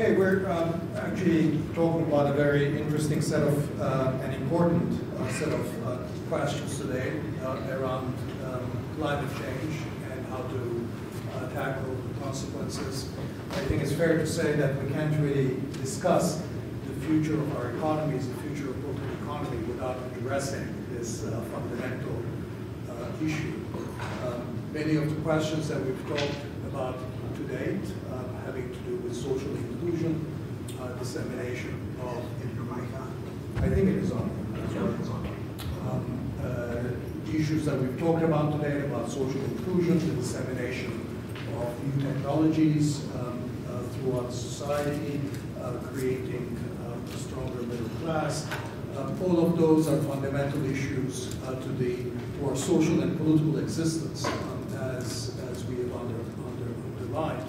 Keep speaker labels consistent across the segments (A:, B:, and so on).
A: Okay, we're actually talking about a very interesting set of, and important set of questions today around climate change and how to tackle the consequences. I think it's fair to say that we can't really discuss the future of our economies, the future of political economy, without addressing this fundamental issue. Many of the questions that we've talked about to date having to do with social inclusion, dissemination of I think it is on. Issues that we've talked about today about social inclusion, the dissemination of new technologies throughout society, creating a stronger middle class. All of those are fundamental issues to our social and political existence as we have underlined.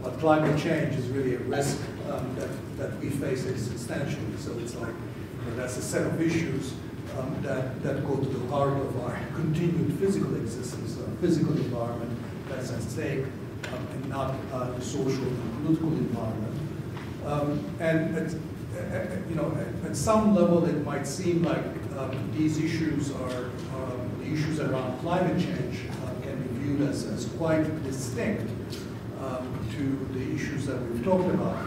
A: But climate change is really a risk that we face existentially. So it's like that's a set of issues that go to the heart of our continued physical existence, our physical environment that's at stake, and not the social and political environment. At some level, it might seem like these issues are the issues around climate change can be viewed as quite distinct to the issues that we've talked about.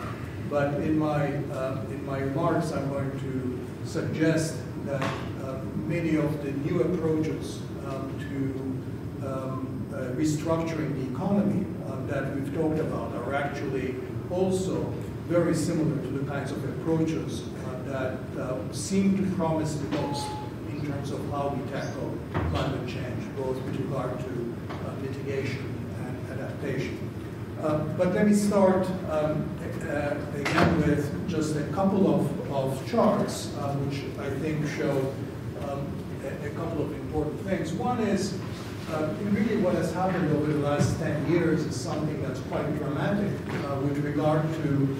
A: But in my remarks, I'm going to suggest that many of the new approaches to restructuring the economy that we've talked about are actually also very similar to the kinds of approaches that seem to promise the most in terms of how we tackle climate change, both with regard to mitigation and adaptation. But let me start again with just a couple of charts which I think show a couple of important things. One is really what has happened over the last 10 years is something that's quite dramatic with regard to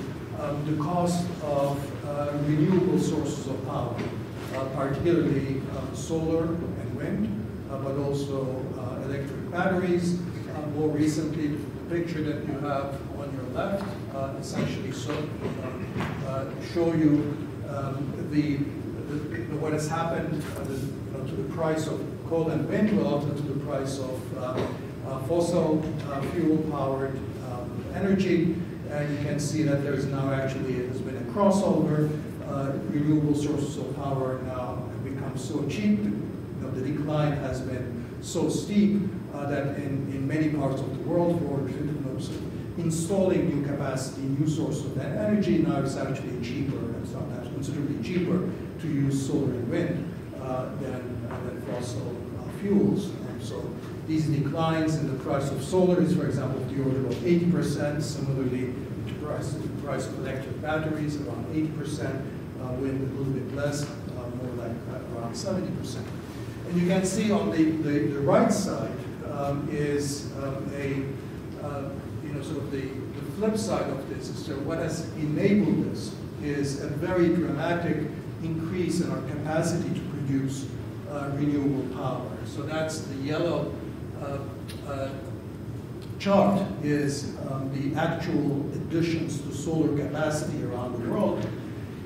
A: the cost of renewable sources of power, particularly solar and wind, but also electric batteries. More recently, the picture that you have on your left essentially show you what has happened to the price of coal and wind relative to the price of fossil fuel-powered energy. And you can see that there's now actually, it has been a crossover. Renewable sources of power now have become so cheap. The decline has been so steep that in many parts of the world, for installing new capacity, new sources of energy, now it's actually cheaper, and sometimes considerably cheaper to use solar and wind than fossil fuels. And so these declines in the price of solar is, for example, the order of 80%. Similarly, the price of electric batteries around 80%, wind a little bit less, more like around 70%. And you can see on the right side is sort of the flip side of this. So what has enabled this is a very dramatic increase in our capacity to produce renewable power. So that's the yellow chart is the actual additions to solar capacity around the world.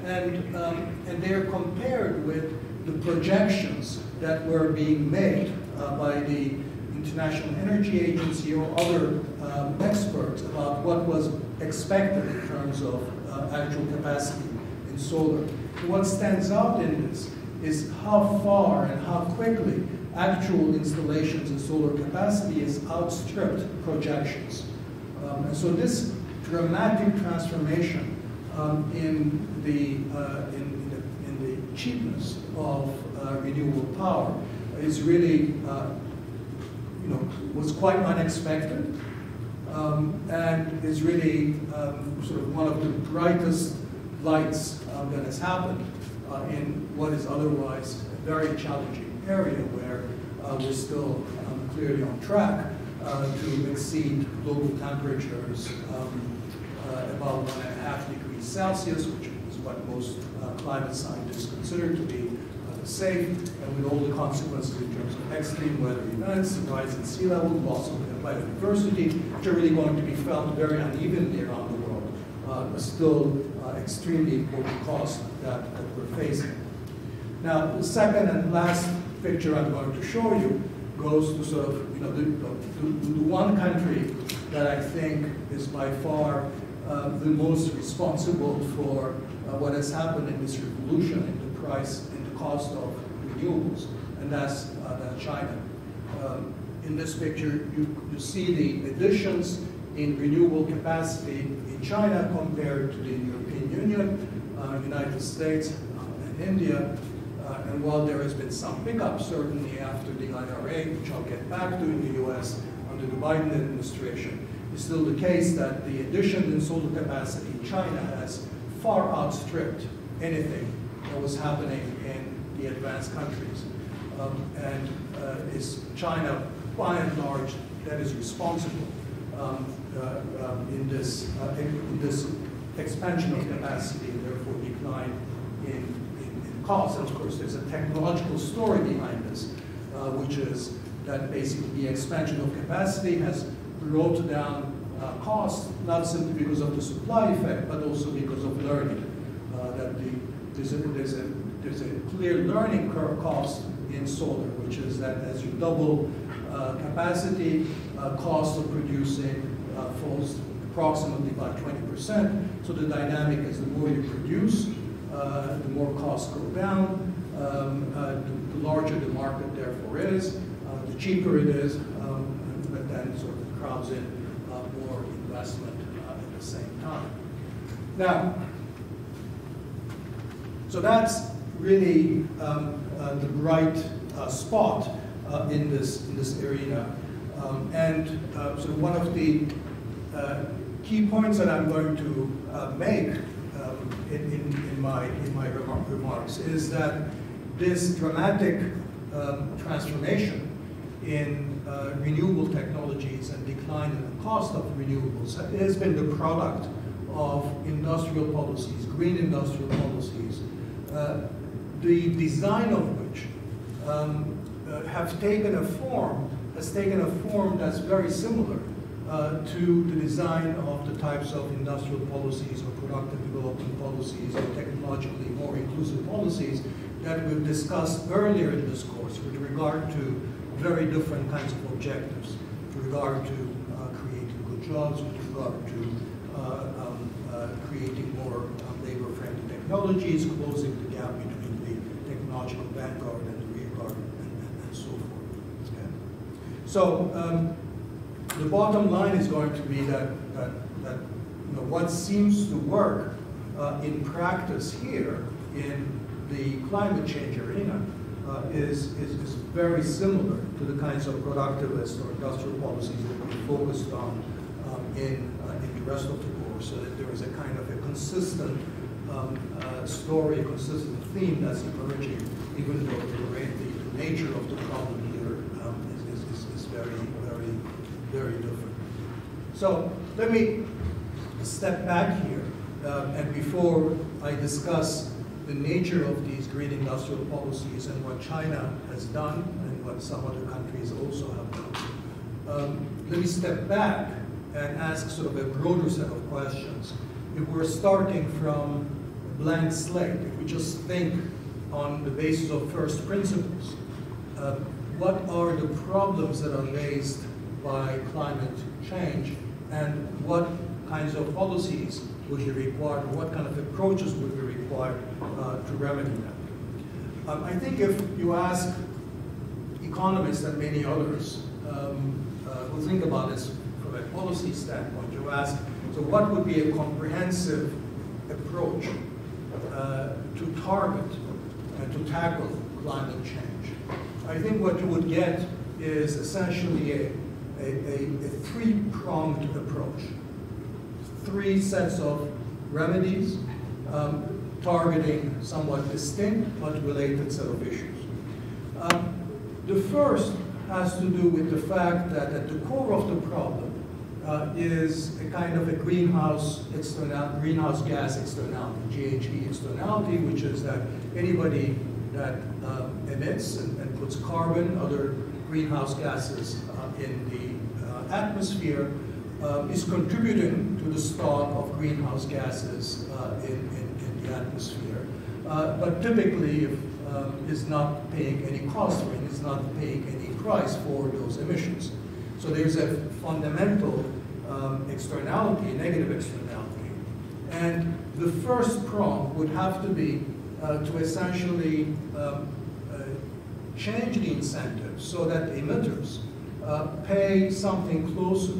A: And they're compared with the projections that were being made by the International Energy Agency or other experts about what was expected in terms of actual capacity in solar. And what stands out in this is how far and how quickly actual installations in solar capacity has outstripped projections. And so this dramatic transformation in the cheapness of renewable power is really was quite unexpected, and is really sort of one of the brightest lights that has happened in what is otherwise a very challenging area where we're still clearly on track to exceed global temperatures about 1.5 degrees Celsius, which is what most climate scientists consider to be safe, and with all the consequences in terms of extreme weather events, rise in sea level, loss of biodiversity, which are really going to be felt very unevenly around the world still extremely important cost that we're facing. Now, the second and last picture I'm going to show you goes to sort of, the one country that I think is by far the most responsible for what has happened in this revolution in the price and the cost of renewables, and that's China. In this picture, you see the additions in renewable capacity in China compared to the European Union, United States, and India. And while there has been some pickup, certainly after the IRA, which I'll get back to in the US under the Biden administration, it's still the case that the addition in solar capacity in China has far outstripped anything that was happening in the advanced countries. And it's China, by and large, that is responsible in this expansion of capacity and therefore decline in cost. And of course, there's a technological story behind this, which is that basically the expansion of capacity has brought down cost, not simply because of the supply effect, but also because of learning. That there's a clear learning curve cost in solar, which is that as you double capacity, cost of producing falls approximately by 20%. So the dynamic is the more you produce, the more costs go down, the larger the market therefore is, the cheaper it is, but then sort of crowds in more investment at the same time. Now, so that's really the bright spot in this arena. So one of the key points that I'm going to make in my remarks is that this dramatic transformation in renewable technologies and decline in the cost of renewables has been the product of industrial policies, green industrial policies, the design of which has taken a form that's very similar to the design of the types of industrial policies or productive development policies or technologically more inclusive policies that we've discussed earlier in this course with regard to very different kinds of objectives, with regard to creating good jobs, with regard to creating more labor-friendly technologies, closing the gap between the technological vanguard and the rearguard, and so forth. Okay. So the bottom line is going to be that what seems to work in practice here in the climate change arena is very similar to the kinds of productivist or industrial policies that we focused on in the rest of the course, so that there is a kind of a consistent story, a consistent theme that's emerging, even though the nature of the problem here is very different. So let me step back here, and before I discuss the nature of these green industrial policies and what China has done and what some other countries also have done, let me step back and ask sort of a broader set of questions. If we're starting from a blank slate, if we just think on the basis of first principles, what are the problems that are raised by climate change, and what kinds of policies would be required, what kind of approaches would be required to remedy them? I think if you ask economists and many others who think about this from a policy standpoint, you ask, so what would be a comprehensive approach to target and to tackle climate change? I think what you would get is essentially a three-pronged approach. Three sets of remedies targeting somewhat distinct but related set of issues. The first has to do with the fact that at the core of the problem is a kind of a greenhouse gas externality, GHG externality, which is that anybody that emits and puts carbon, other greenhouse gases in the atmosphere, is contributing to the stock of greenhouse gases in the atmosphere, but typically is not paying any cost for it, is not paying any price for those emissions. So there's a fundamental externality, negative externality. And the first prong would have to be to essentially change the incentive so that emitters pay something closer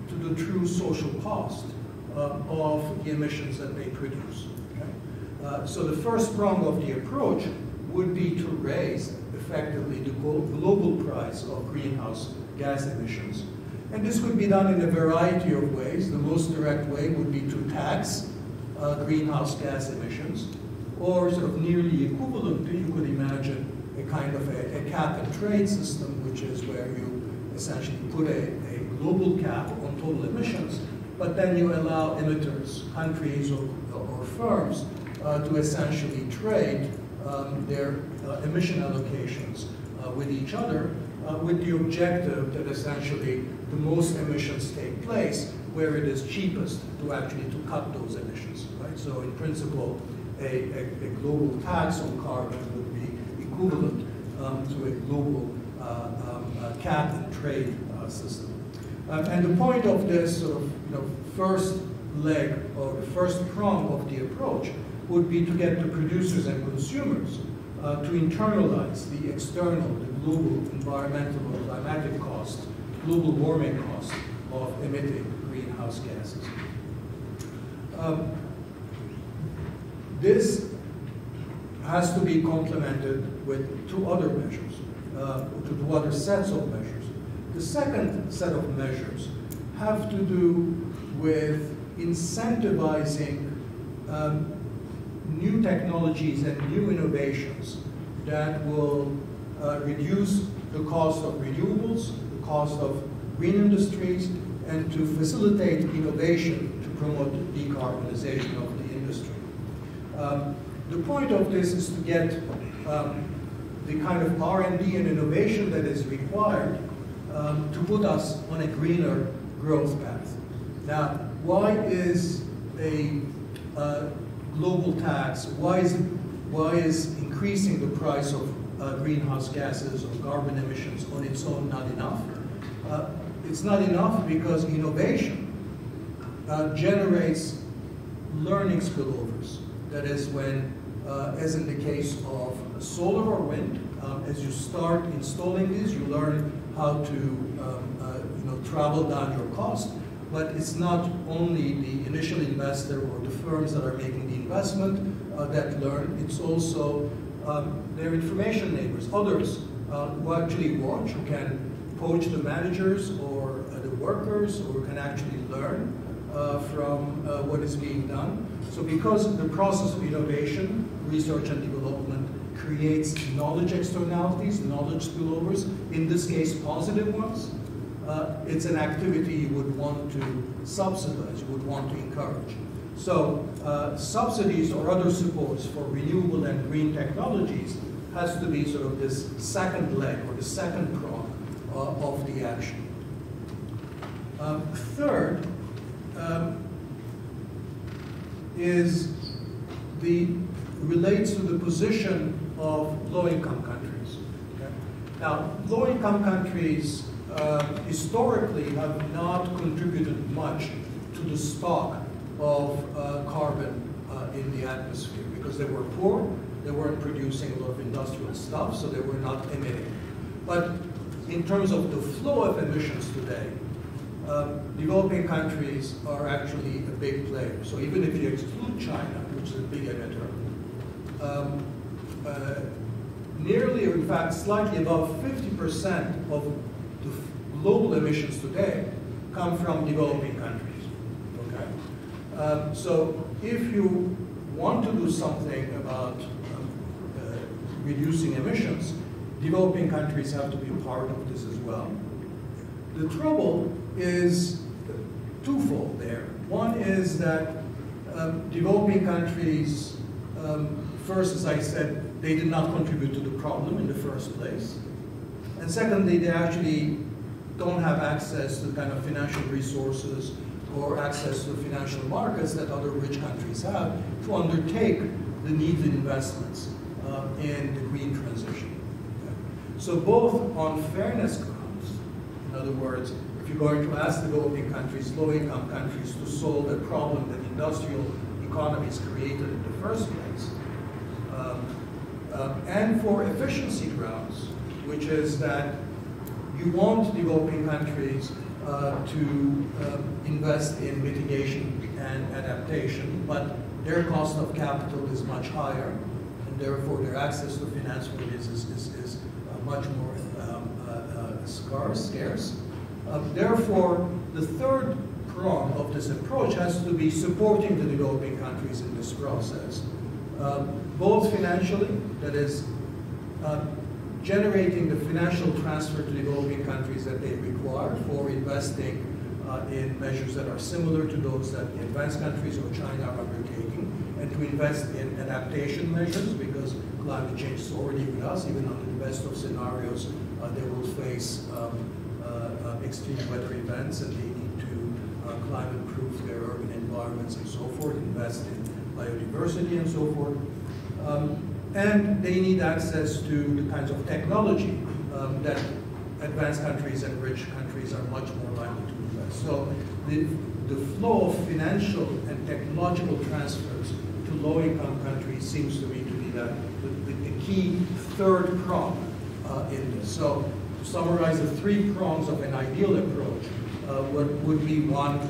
A: to the true social cost of the emissions that they produce. Okay? So the first prong of the approach would be to raise effectively the global price of greenhouse gas emissions. And this could be done in a variety of ways. The most direct way would be to tax greenhouse gas emissions, or sort of nearly equivalent to, you could imagine, a kind of a cap and trade system, which is where you essentially put a global cap on total emissions, but then you allow emitters, countries or firms to essentially trade their emission allocations with each other with the objective that essentially the most emissions take place where it is cheapest to actually to cut those emissions, right? So in principle, a global tax on carbon would be equivalent to a global cap and trade system. And the point of this sort of first leg or the first prong of the approach would be to get the producers and consumers to internalize the external, the global environmental or climatic cost, global warming cost of emitting greenhouse gases. This has to be complemented with two other measures, two other sets of measures. The second set of measures have to do with incentivizing new technologies and new innovations that will reduce the cost of renewables, the cost of green industries, and to facilitate innovation to promote decarbonization of the industry. The point of this is to get the kind of R&D and innovation that is required to put us on a greener growth path. Now, why is a global tax, why is increasing the price of greenhouse gases or carbon emissions on its own not enough? It's not enough because innovation generates learning spillovers. That is when, as in the case of solar or wind, as you start installing these, you learn how to travel down your cost. But it's not only the initial investor or the firms that are making the investment that learn, it's also their information neighbors, others who actually watch, who can poach the managers or the workers, or can actually learn from what is being done. So because the process of innovation, research and development creates knowledge externalities, knowledge spillovers, in this case positive ones, it's an activity you would want to subsidize, you would want to encourage. So subsidies or other supports for renewable and green technologies has to be sort of this second leg or the second prong of the action. Third relates to the position of low-income countries. Okay? Now, low-income countries historically have not contributed much to the stock of carbon in the atmosphere because they were poor, they weren't producing a lot of industrial stuff, so they were not emitting. But in terms of the flow of emissions today, developing countries are actually a big player. So even if you exclude China, which is a big emitter, nearly, or in fact, slightly above 50% of the global emissions today come from developing countries. Okay, so if you want to do something about reducing emissions, developing countries have to be a part of this as well. The trouble is twofold there. One is that developing countries, first, as I said, they did not contribute to the problem in the first place. And secondly, they actually don't have access to kind of financial resources or access to financial markets that other rich countries have to undertake the needed investments in the green transition. Okay? So both on fairness grounds, in other words, if you're going to ask developing countries, low-income countries, to solve a problem that industrial economies created in the first place, and for efficiency grounds, which is that you want developing countries to invest in mitigation and adaptation, but their cost of capital is much higher, and therefore their access to finance for this is much more scarce. Therefore, the third prong of this approach has to be supporting the developing countries in this process, both financially, that is, generating the financial transfer to developing countries that they require for investing in measures that are similar to those that the advanced countries or China are undertaking, and to invest in adaptation measures, because climate change is already with us. Even under the best of scenarios, they will face extreme weather events, and they need to climate-proof their urban environments and so forth, invest in biodiversity and so forth. And they need access to the kinds of technology that advanced countries and rich countries are much more likely to invest. So the flow of financial and technological transfers to low-income countries seems to me to be the key third prong in this. So to summarize the three prongs of an ideal approach, what would be one,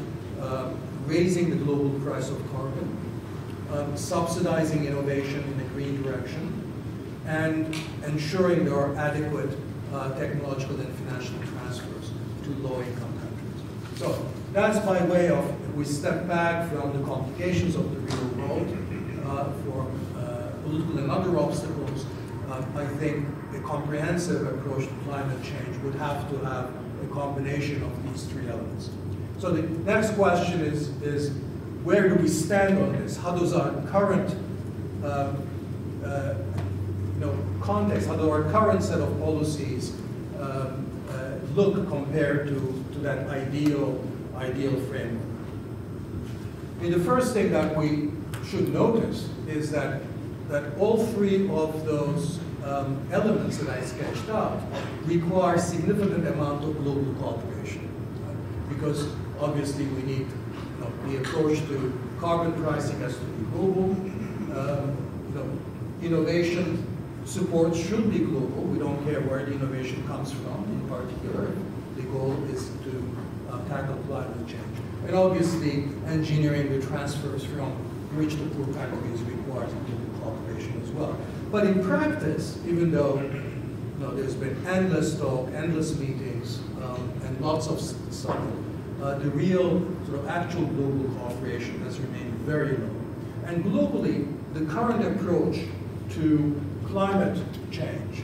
A: raising the global price of carbon, subsidizing innovation in the green direction, and ensuring there are adequate technological and financial transfers to low-income countries. So that's by way of, if we step back from the complications of the real world, from political and other obstacles, I think a comprehensive approach to climate change would have to have a combination of these three elements. So the next question is where do we stand on this? How does our current context, how does our current set of policies look compared to that ideal framework? I mean, the first thing that we should notice is that all three of those elements that I sketched out require significant amount of global cooperation, right? Because obviously we need the approach to carbon pricing has to be global. Innovation support should be global. We don't care where the innovation comes from in particular. The goal is to tackle climate change. And obviously, engineering the transfers from rich to poor countries requires global cooperation as well. But in practice, even though there's been endless talk, endless meetings, and lots of stuff, the real sort of actual global cooperation has remained very low. And globally, the current approach to climate change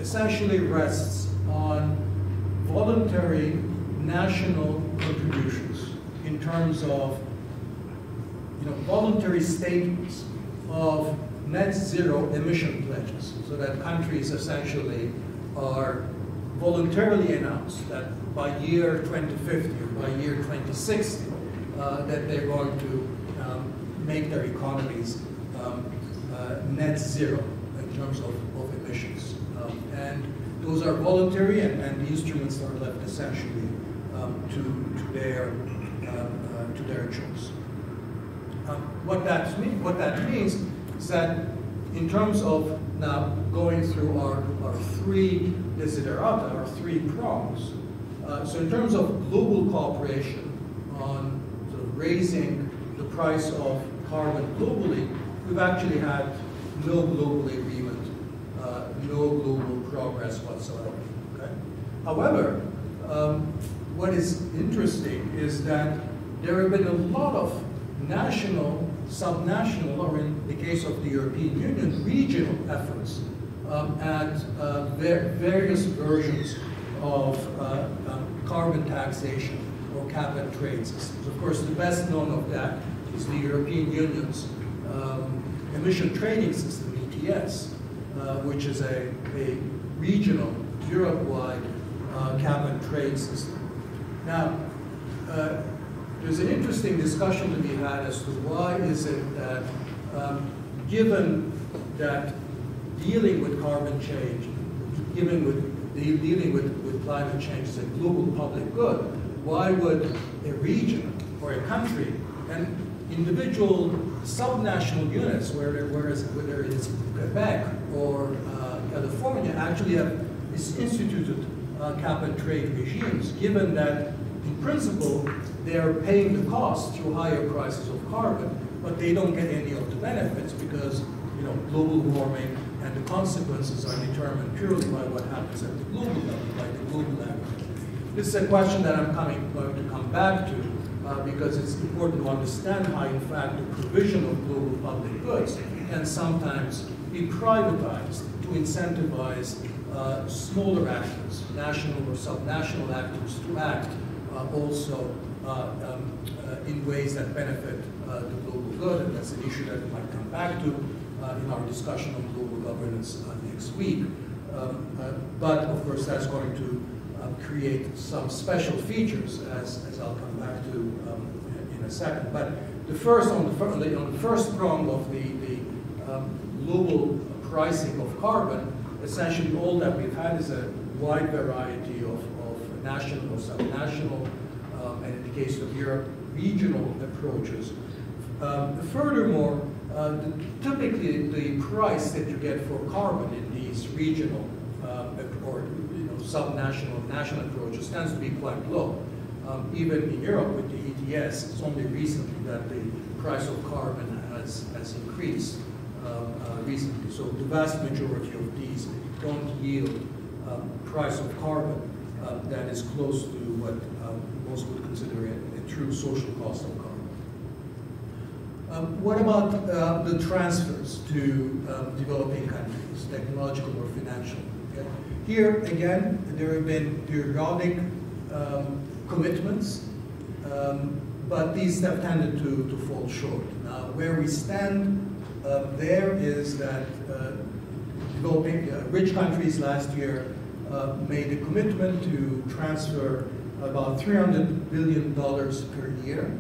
A: essentially rests on voluntary national contributions in terms of voluntary statements of net zero emission pledges, so that countries essentially are voluntarily announced that by year 2050 or by year 2060 that they're going to make their economies net zero in terms of emissions. And those are voluntary, and the instruments are left essentially to their choice. What that means is that in terms of now going through our three desiderata, our three prongs, so in terms of global cooperation on sort of raising the price of carbon globally, we've actually had no global agreement, no global progress whatsoever. Okay? However, what is interesting is that there have been a lot of national, subnational, or in the case of the European Union, regional efforts at various versions of carbon taxation or cap and trade systems. Of course, the best known of that is the European Union's emission trading system, ETS, which is a regional, Europe-wide cap-and-trade system. Now, there's an interesting discussion to be had as to why is it that, given that dealing with carbon change, dealing with climate change is a global public good, why would a region or a country and individual subnational units, whether it is Quebec or California, actually have instituted cap-and-trade regimes, given that in principle they are paying the cost through higher prices of carbon, but they don't get any of the benefits because global warming and the consequences are determined purely by what happens at the global level, by the global average. This is a question that I'm going to come back to because it's important to understand how, in fact, the provision of global public goods can sometimes be privatized to incentivize smaller actors, national or subnational actors, to act also in ways that benefit the global good, and that's an issue that we might come back to in our discussion on global governance next week. But of course, that's going to create some special features, as I'll come back to in a second. But the first, on the first prong of the global pricing of carbon, essentially all that we've had is a wide variety of national or subnational, and in the case of Europe, regional approaches. Furthermore, typically the price that you get for carbon in these regional or subnational, national approaches tends to be quite low. Even in Europe with the ETS, it's only recently that the price of carbon has increased recently. So the vast majority of these don't yield price of carbon that is close to what most would consider a true social cost of carbon. What about the transfers to developing countries, technological or financial? Okay? Here, again, there have been periodic commitments, but these have tended to fall short. Now, where we stand there is that developing rich countries last year made a commitment to transfer about $300 billion per year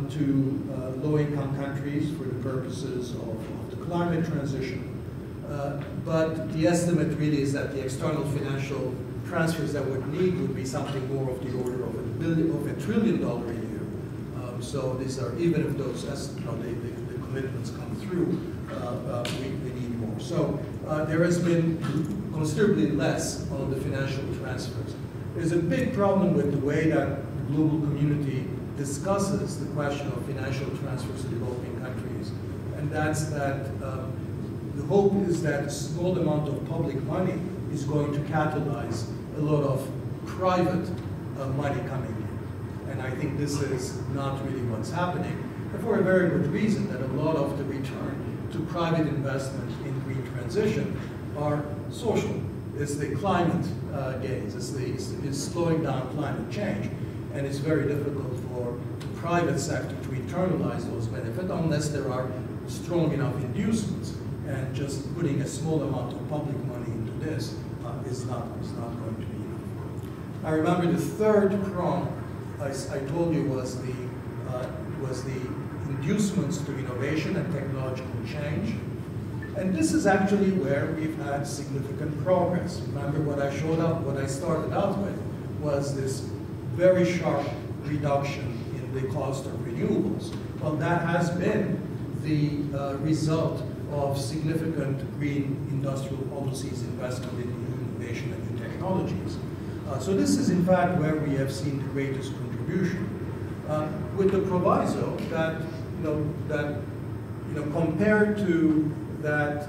A: to low-income countries for the purposes of the climate transition. But the estimate really is that the external financial transfers that would be something more of the order of $1 trillion a year. So these are, even if those the commitments come through, we need more. So there has been considerably less on the financial transfers. There's a big problem with the way that the global community discusses the question of financial transfers to developing countries, and that's that the hope is that a small amount of public money is going to catalyze a lot of private money coming in. And I think this is not really what's happening, and for a very good reason, that a lot of the return to private investment in green transition are social. It's the climate gains, it's slowing down climate change, and it's very difficult for the private sector to internalize those benefits unless there are strong enough inducements. And just putting a small amount of public money into this is not going to be enough. I remember the third prong I told you was the inducements to innovation and technological change. And this is actually where we've had significant progress. Remember what I started out with was this very sharp reduction in the cost of renewables. Well, that has been the result of significant green industrial policies, investment in innovation and new technologies. So this is in fact where we have seen the greatest contribution. With the proviso that compared to that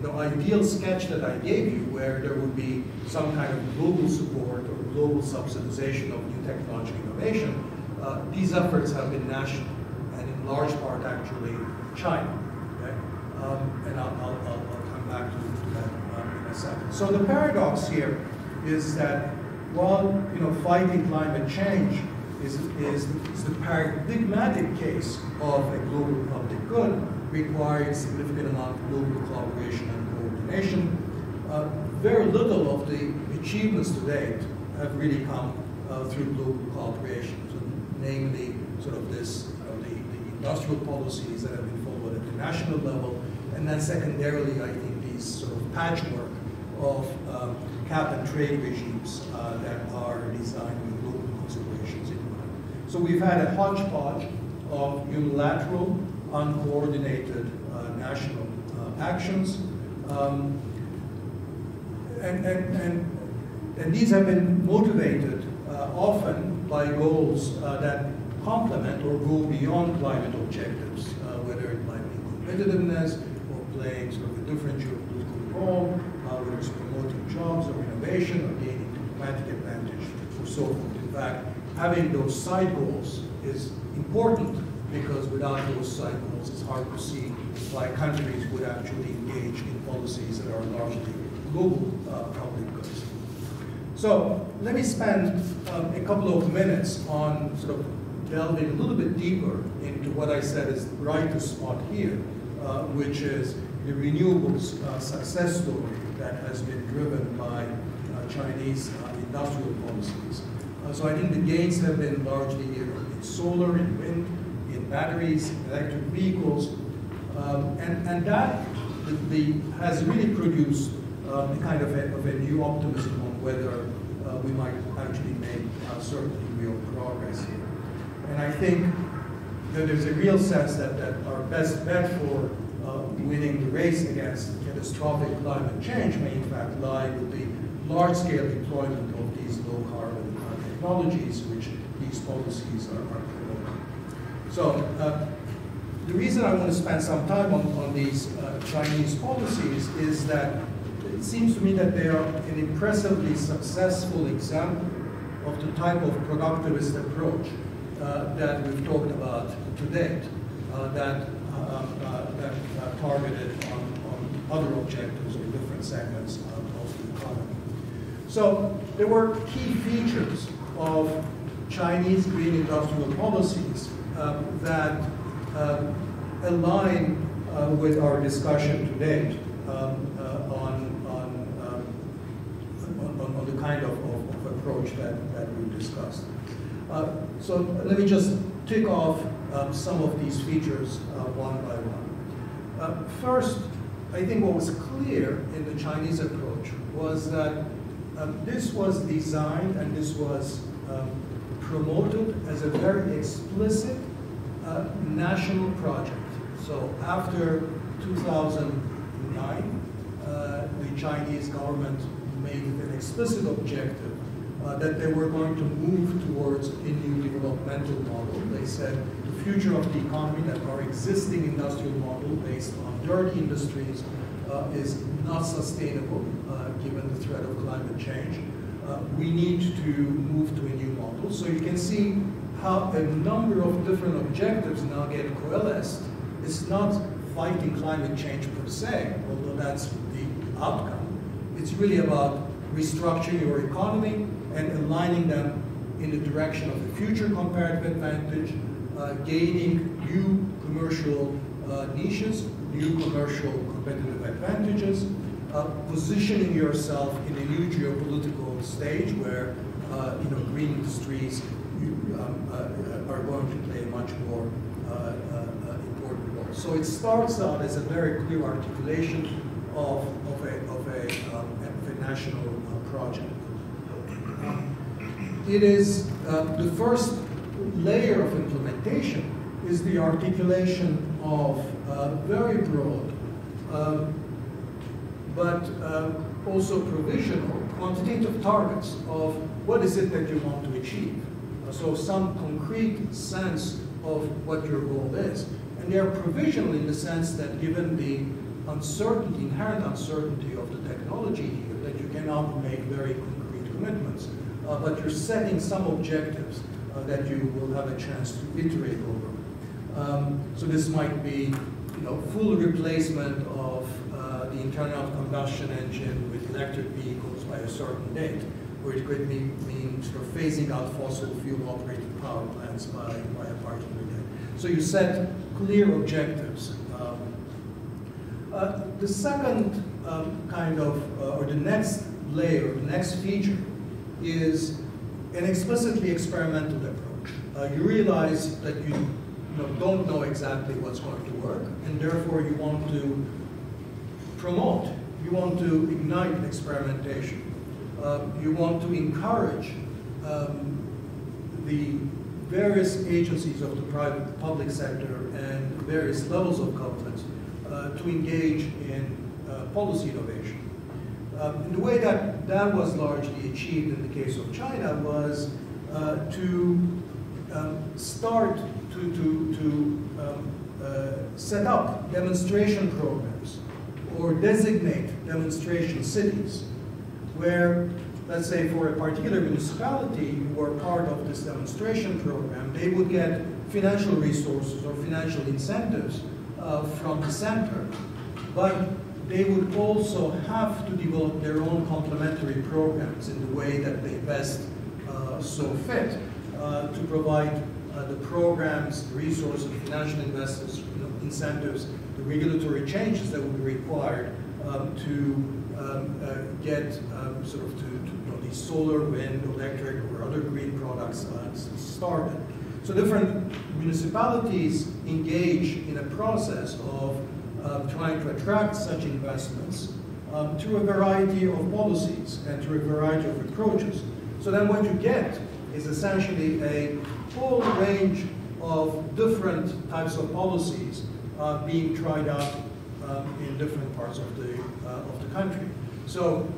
A: ideal sketch that I gave you, where there would be some kind of global support or global subsidization of new technological innovation, these efforts have been national, and in large part actually China. Okay? And I'll come back to that in a second. So the paradox here is that while fighting climate change is the paradigmatic case of a global public good, requiring significant amount of global collaboration and coordination, very little of the achievements to date have really come through global cooperation, so namely sort of this, the industrial policies that have been followed at the national level, and then secondarily, I think, these sort of patchwork of cap and trade regimes that are designed with global considerations in mind. So we've had a hodgepodge of unilateral, uncoordinated national actions, and these have been motivated often by goals that complement or go beyond climate objectives, whether it might be competitiveness or playing sort of a different geopolitical role, whether it's promoting jobs or innovation or gaining diplomatic advantage or so forth. In fact, having those side goals is important because without those side goals, it's hard to see why countries would actually engage in policies that are largely global public goods. So let me spend a couple of minutes on sort of delving a little bit deeper into what I said is the brightest spot here, which is the renewables success story that has been driven by Chinese industrial policies. So I think the gains have been largely in solar, in wind, in batteries, electric vehicles, and that has really produced a kind of a new optimism on whether we might actually make a certain degree of progress here. And I think that there's a real sense that our best bet for winning the race against catastrophic climate change may in fact lie with the large-scale deployment of these low-carbon technologies, which these policies are promoting. So the reason I want to spend some time on these Chinese policies is that it seems to me that they are an impressively successful example of the type of productivist approach that we've talked about to date, that targeted on other objectives or different segments of the economy. So there were key features of Chinese green industrial policies that align with our discussion to date on the kind of approach that we discussed. So let me just tick off some of these features one by one. First, I think what was clear in the Chinese approach was that this was designed and this was promoted as a very explicit national project. So after 2009, the Chinese government made it an explicit objective that they were going to move towards a new developmental model. They said the future of the economy, that our existing industrial model based on dirty industries is not sustainable given the threat of climate change. We need to move to a new model. So you can see how a number of different objectives now get coalesced. It's not fighting climate change per se, although that's the outcome. It's really about restructuring your economy and aligning them in the direction of the future comparative advantage, gaining new commercial niches, new commercial competitive advantages, positioning yourself in a new geopolitical stage where green industries are going to play a much more important role. So it starts out as a very clear articulation of a national project. It is the first layer of implementation is the articulation of very broad but also provisional quantitative targets of what is it that you want to achieve. So some concrete sense of what your goal is. And they are provisional in the sense that given the uncertainty, inherent uncertainty of the technology here, that you cannot make very concrete commitments. But you're setting some objectives that you will have a chance to iterate over. So this might be, full replacement of the internal combustion engine with electric vehicles by a certain date, or it could mean sort of phasing out fossil fuel operated power plants by a particular date. So you set clear objectives. The second or the next layer, the next feature, is an explicitly experimental approach. You realize that you don't know exactly what's going to work, and therefore you want to promote, you want to ignite experimentation. You want to encourage the various agencies of the private public sector and various levels of government to engage in policy innovation. And the way that that was largely achieved in the case of China was to start to set up demonstration programs or designate demonstration cities where, let's say, for a particular municipality who were part of this demonstration program, they would get financial resources or financial incentives from the center, but they would also have to develop their own complementary programs in the way that they best saw fit to provide the programs, resources, financial investors, incentives, the regulatory changes that would be required to get these solar, wind, electric, or other green products started. So different municipalities engage in a process of trying to attract such investments through a variety of policies and through a variety of approaches. So then what you get is essentially a whole range of different types of policies being tried out in different parts of the country. So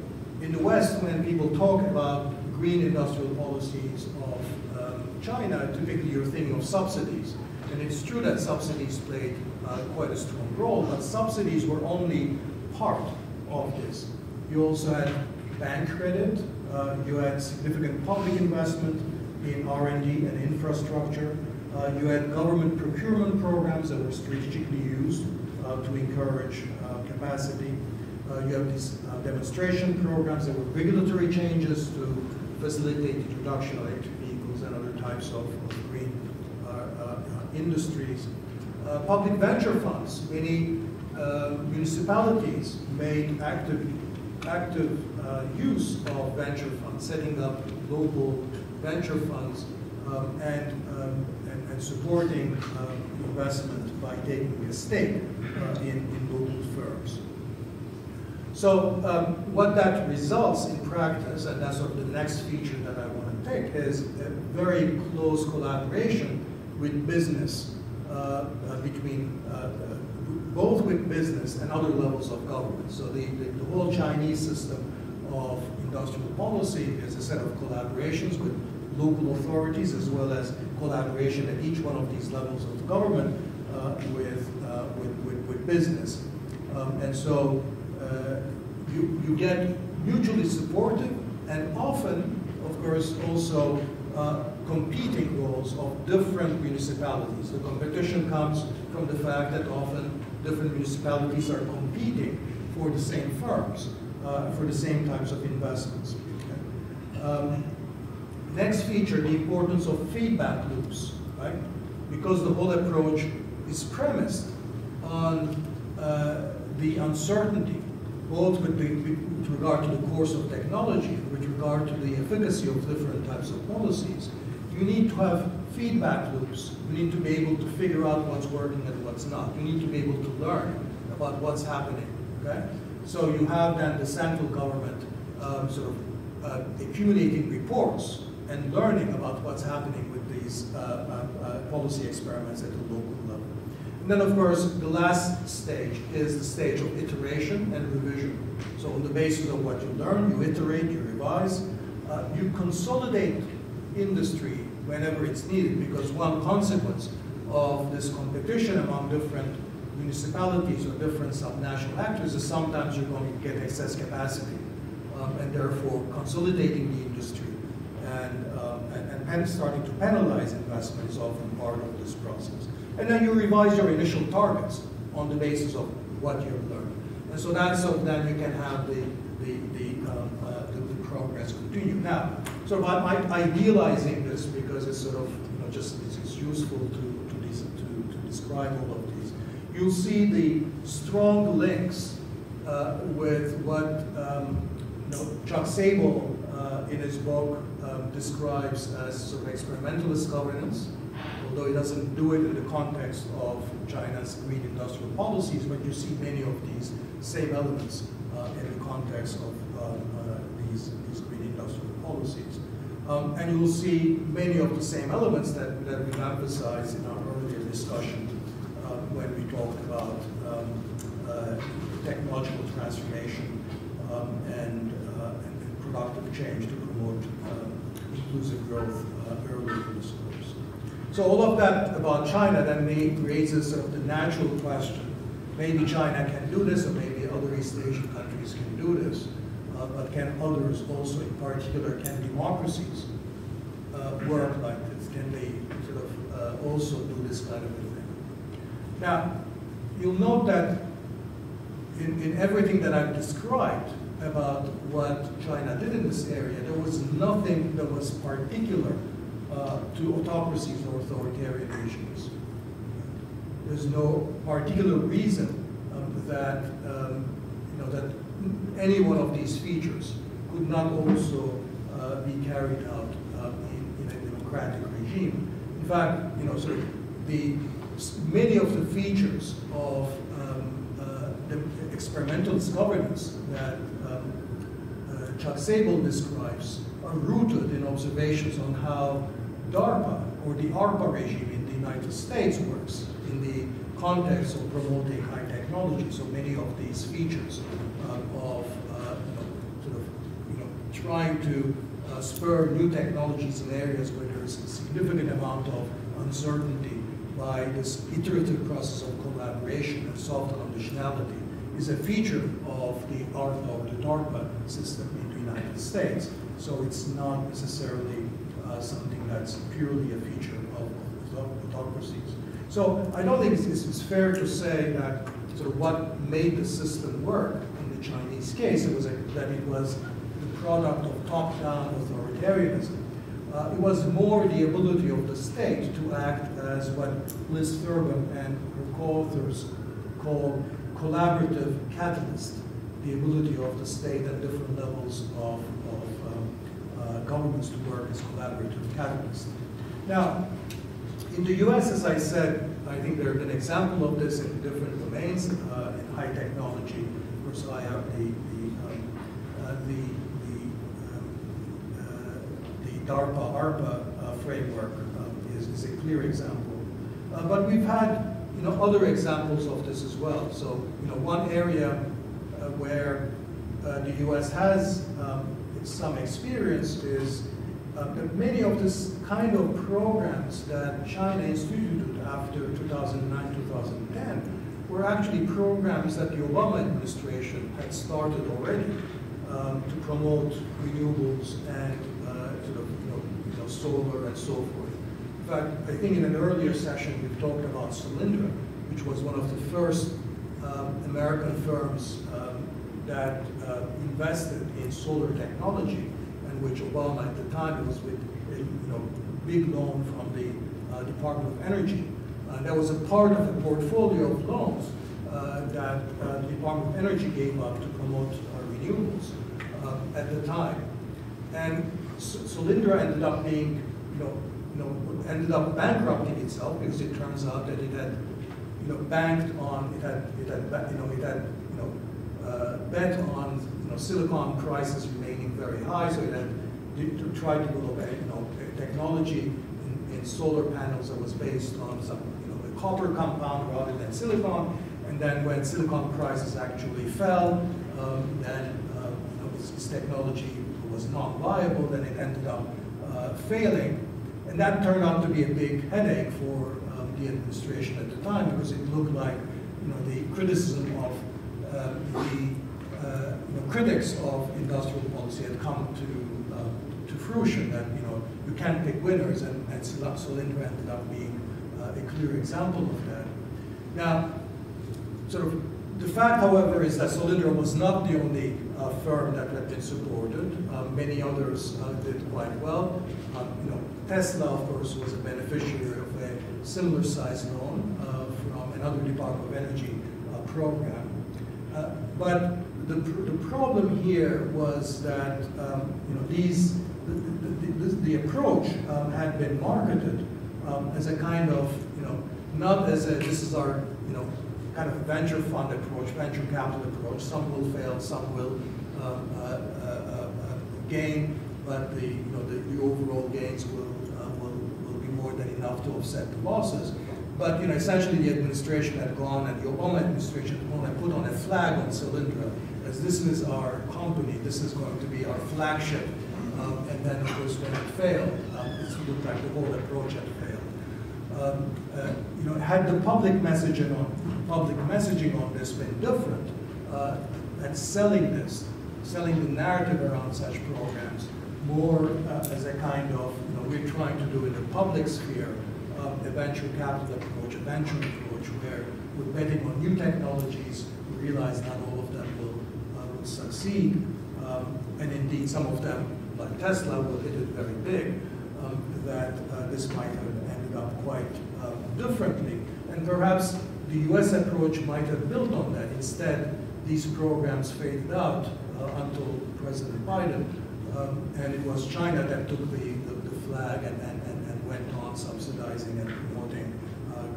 A: in the West, when people talk about green industrial policies of China, typically you're thinking of subsidies. And it's true that subsidies played quite a strong role, but subsidies were only part of this. You also had bank credit, you had significant public investment in R&D and infrastructure, you had government procurement programs that were strategically used to encourage capacity. You have these demonstration programs that were regulatory changes to facilitate the introduction of electric vehicles and other types of green industries. Public venture funds, many municipalities made active use of venture funds, setting up local venture funds and supporting investment by taking a stake in local firms. So what that results in practice, and that's sort of the next feature that I want to take, is a very close collaboration with business, both with business and other levels of government. So the whole Chinese system of industrial policy is a set of collaborations with local authorities as well as collaboration at each one of these levels of government with business. And so you get mutually supportive and often, of course, also competing roles of different municipalities. The competition comes from the fact that often different municipalities are competing for the same firms, for the same types of investments. Okay. Next feature, the importance of feedback loops, right? Because the whole approach is premised on the uncertainty, both with regard to the course of technology, with regard to the efficacy of different types of policies. You need to have feedback loops. You need to be able to figure out what's working and what's not. You need to be able to learn about what's happening, okay? So you have then the central government accumulating reports and learning about what's happening with these policy experiments at the local level. And then, of course, the last stage is the stage of iteration and revision. So on the basis of what you learn, you iterate, you revise, you consolidate industry whenever it's needed, because one consequence of this competition among different municipalities or different subnational actors is sometimes you're going to get excess capacity, and therefore consolidating the industry and starting to penalize investment is often part of this process. And then you revise your initial targets on the basis of what you've learned. And so that's so then you can have the progress continue. Now, sort of I'm idealizing this because it's sort of it's useful to describe all of these. You'll see the strong links with what Chuck Sable in his book describes as sort of experimentalist governance, although he doesn't do it in the context of China's green industrial policies, but you see many of these same elements in the context of these green industrial policies. And you'll see many of the same elements that we've emphasized in our earlier discussion when we talked about technological transformation and productive change to promote inclusive growth earlier in the course. So all of that about China then raises sort of the natural question. Maybe China can do this, or maybe other East Asian countries can do this, but can others also, in particular, can democracies work like this? Can they sort of also do this kind of a thing? Now, you'll note that in everything that I've described about what China did in this area, there was nothing that was particular to autocracies or authoritarian regimes. There's no particular reason that that any one of these features could not also be carried out in a democratic regime. In fact, sort of many of the features of the experimentalist governance that Chuck Sable describes are rooted in observations on how DARPA, or the ARPA regime in the United States, works in the context of promoting high technology. So many of these features of trying to spur new technologies in areas where there's a significant amount of uncertainty by this iterative process of collaboration and soft conditionality is a feature of the ARPA or the DARPA system in the United States. So it's not necessarily something that's purely a feature of autocracies. So I don't think it's fair to say that sort of what made the system work in the Chinese case that it was the product of top-down authoritarianism. It was more the ability of the state to act as what Liz Thurban and her co-authors call collaborative catalyst, the ability of the state at different levels of governments to work as collaborative catalyst. Now, in the US, as I said, I think there's an example of this in different domains. In high technology, of course, I have the DARPA-ARPA framework is a clear example. But we've had other examples of this as well. So one area where the US has some experience is that many of this kind of programs that China instituted after 2009-2010 were actually programs that the Obama administration had started already to promote renewables and solar and so forth. In fact, I think in an earlier session we talked about Solyndra, which was one of the first American firms that invested in solar technology, and which Obama at the time was with a big loan from the Department of Energy. That was a part of a portfolio of loans that the Department of Energy gave up to promote renewables at the time. And Solyndra ended up being, ended up bankrupting itself because it turns out that it had, banked on, bet on, silicon prices remaining very high, so it had to try to develop a technology in solar panels that was based on some, a copper compound rather than silicon. And then when silicon prices actually fell, then this technology was not viable, then it ended up failing. And that turned out to be a big headache for the administration at the time, because it looked like the criticism of the critics of industrial policy had come to fruition, that you can't pick winners, and Solyndra ended up being a clear example of that. Now, sort of the fact, however, is that Solyndra was not the only firm that had been supported. Many others did quite well. Tesla, of course, was a beneficiary of a similar size loan from another Department of Energy program. But the problem here was that the approach had been marketed as a kind of, not as a, this is our, kind of venture fund approach, venture capital approach. Some will fail, some will gain, but the overall gains will be more than enough to offset the losses. But essentially the administration had gone, and the Obama administration had gone and put on a flag on Solyndra, as this is our company, this is going to be our flagship. And then, of course, when it failed, it looked like the whole approach had failed. Had the public messaging on this been different, and selling the narrative around such programs more as a kind of, we're trying to do in the public sphere, a venture capital approach, a venture approach, where we're betting on new technologies, we realize not all of them will succeed, and indeed some of them, like Tesla, will hit it very big, that this might have ended up quite differently. And perhaps the US approach might have built on that. Instead, these programs faded out until President Biden, and it was China that took the flag and went on subsidizing and promoting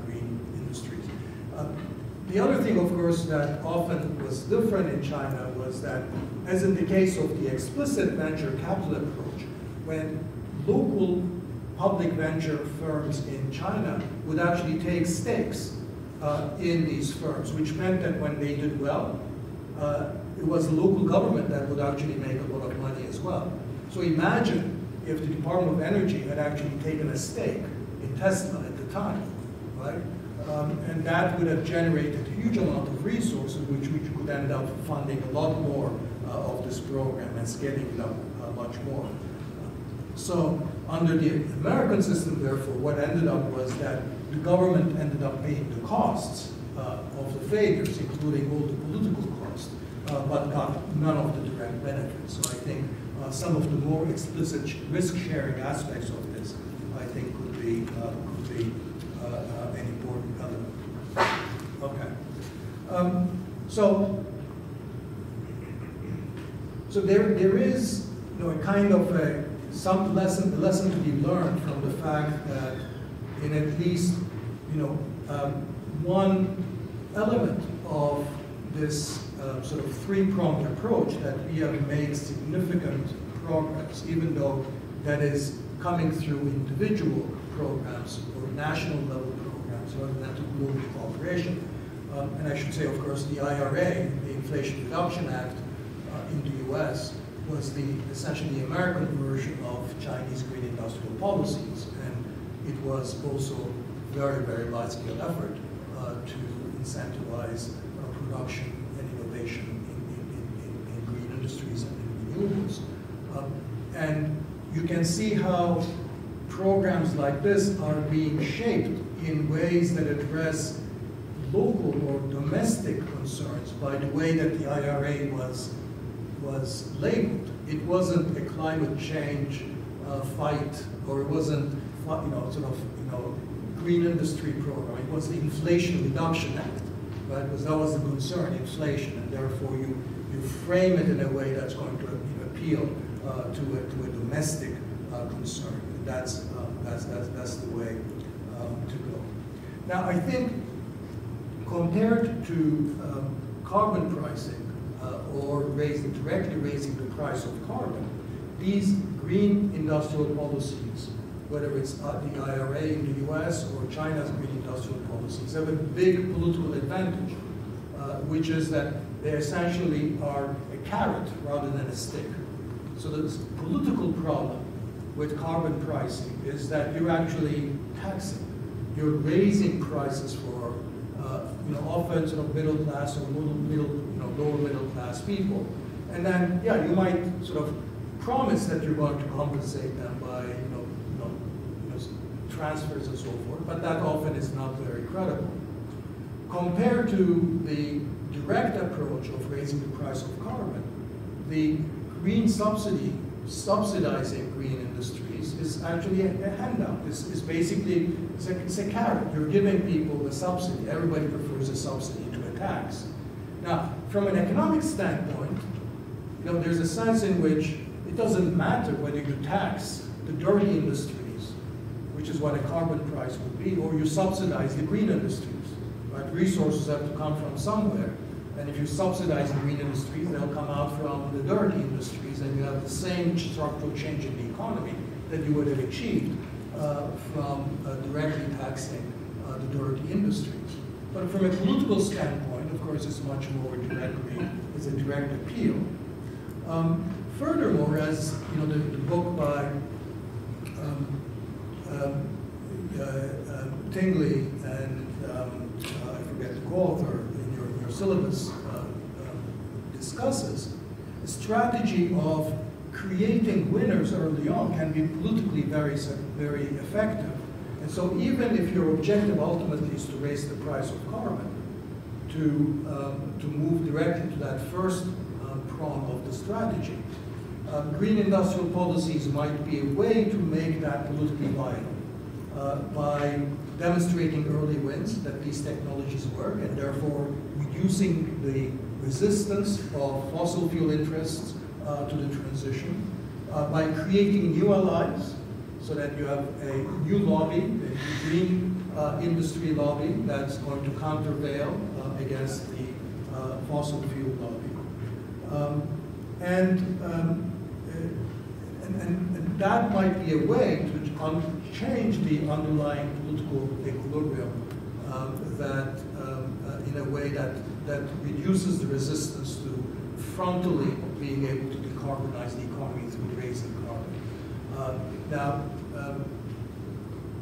A: green industries. The other thing, of course, that often was different in China was that, as in the case of the explicit venture capital approach, when local public venture firms in China would actually take stakes in these firms, which meant that when they did well, it was the local government that would actually make a lot of money as well. So imagine if the Department of Energy had actually taken a stake in Tesla at the time, right? And that would have generated a huge amount of resources, which could end up funding a lot more of this program and scaling it up much more. So under the American system, therefore, what ended up was that the government ended up paying the costs of the failures, including all the political costs, but got none of the direct benefits. So I think some of the more explicit risk-sharing aspects of this, I think, could be an important element. Okay. So there is, a kind of some lesson to be learned from the fact that in at least, one element of this sort of three-pronged approach, that we have made significant progress, even though that is coming through individual programs or national level programs rather than to global cooperation. And I should say, of course, the IRA, the Inflation Reduction Act in the US, was essentially the American version of Chinese green industrial policies. And it was also a very, very large-scale effort to incentivize production and innovation in green industries and in renewables. And you can see how programs like this are being shaped in ways that address local or domestic concerns by the way that the IRA was labeled. It wasn't a climate change fight, or it wasn't green industry program. It was the Inflation Reduction Act, right? Because that was the concern, inflation, and therefore you frame it in a way that's going to appeal to a domestic concern. And that's the way to go. Now, I think compared to carbon pricing or directly raising the price of carbon, these green industrial policies, whether it's the IRA in the US or China's green industrial policies, have a big political advantage, which is that they essentially are a carrot rather than a stick. So the political problem with carbon pricing is that you're actually taxing. You're raising prices for often sort of middle class or lower middle class people. And then, yeah, you might sort of promise that you're going to compensate them by transfers and so forth, but that often is not very credible. Compared to the direct approach of raising the price of carbon, the green subsidizing green industries is actually a handout. It's basically, it's a carrot. You're giving people the subsidy. Everybody prefers a subsidy to a tax. Now, from an economic standpoint, there's a sense in which it doesn't matter whether you tax the dirty industries, which is what a carbon price would be, or you subsidize the green industries. Right? Resources have to come from somewhere, and if you subsidize the green industries, they'll come out from the dirty industries, and you have the same structural change in the economy that you would have achieved from directly taxing the dirty industries. But from a political standpoint, of course, it's much more directly, it's a direct appeal. Furthermore, as the book by Tingley and I forget the co-author in your syllabus discusses, the strategy of creating winners early on can be politically very, very effective. And so even if your objective ultimately is to raise the price of carbon, to move directly to that first prong of the strategy, green industrial policies might be a way to make that politically viable by demonstrating early wins that these technologies work, and therefore reducing the resistance of fossil fuel interests to the transition, by creating new allies so that you have a new lobby, a green industry lobby that's going to countervail against the fossil fuel lobby. And that might be a way to change the underlying political equilibrium that in a way that reduces the resistance to frontally being able to decarbonize the economy through raising carbon.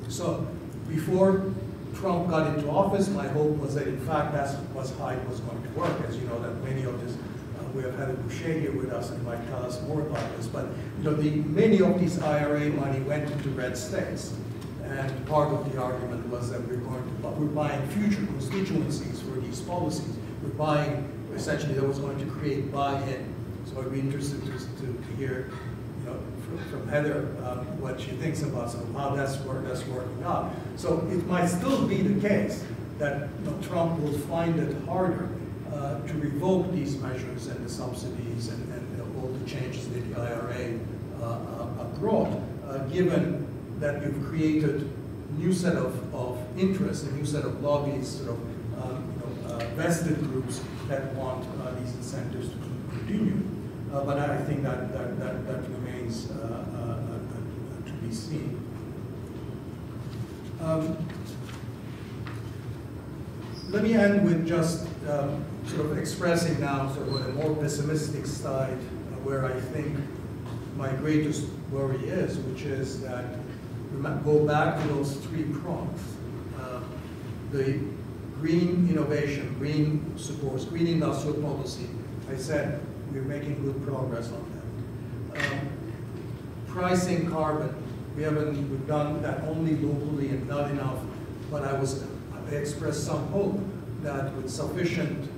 A: So before Trump got into office, my hope was that in fact that was how it was going to work. As you know, that many of this, we have had a Boucher here with us and might tell us more about this, but many of these IRA money went into red states. And part of the argument was that we're buying future constituencies for these policies. We're buying, essentially, that was going to create buy-in. So I'd be interested to hear from Heather what she thinks about how that's working out. So it might still be the case that Trump will find it harder to revoke these measures and the subsidies and all the changes that the IRA brought, given that you've created a new set of interests, a new set of lobbies, sort of vested groups that want these incentives to continue. But I think that remains to be seen. Let me end with just sort of expressing now sort of a more pessimistic side where I think my greatest worry is, which is that we might go back to those three prongs. The green innovation, green supports, green industrial policy. I said we're making good progress on that. Pricing carbon, we've done that only locally and not enough, but I expressed some hope that with sufficient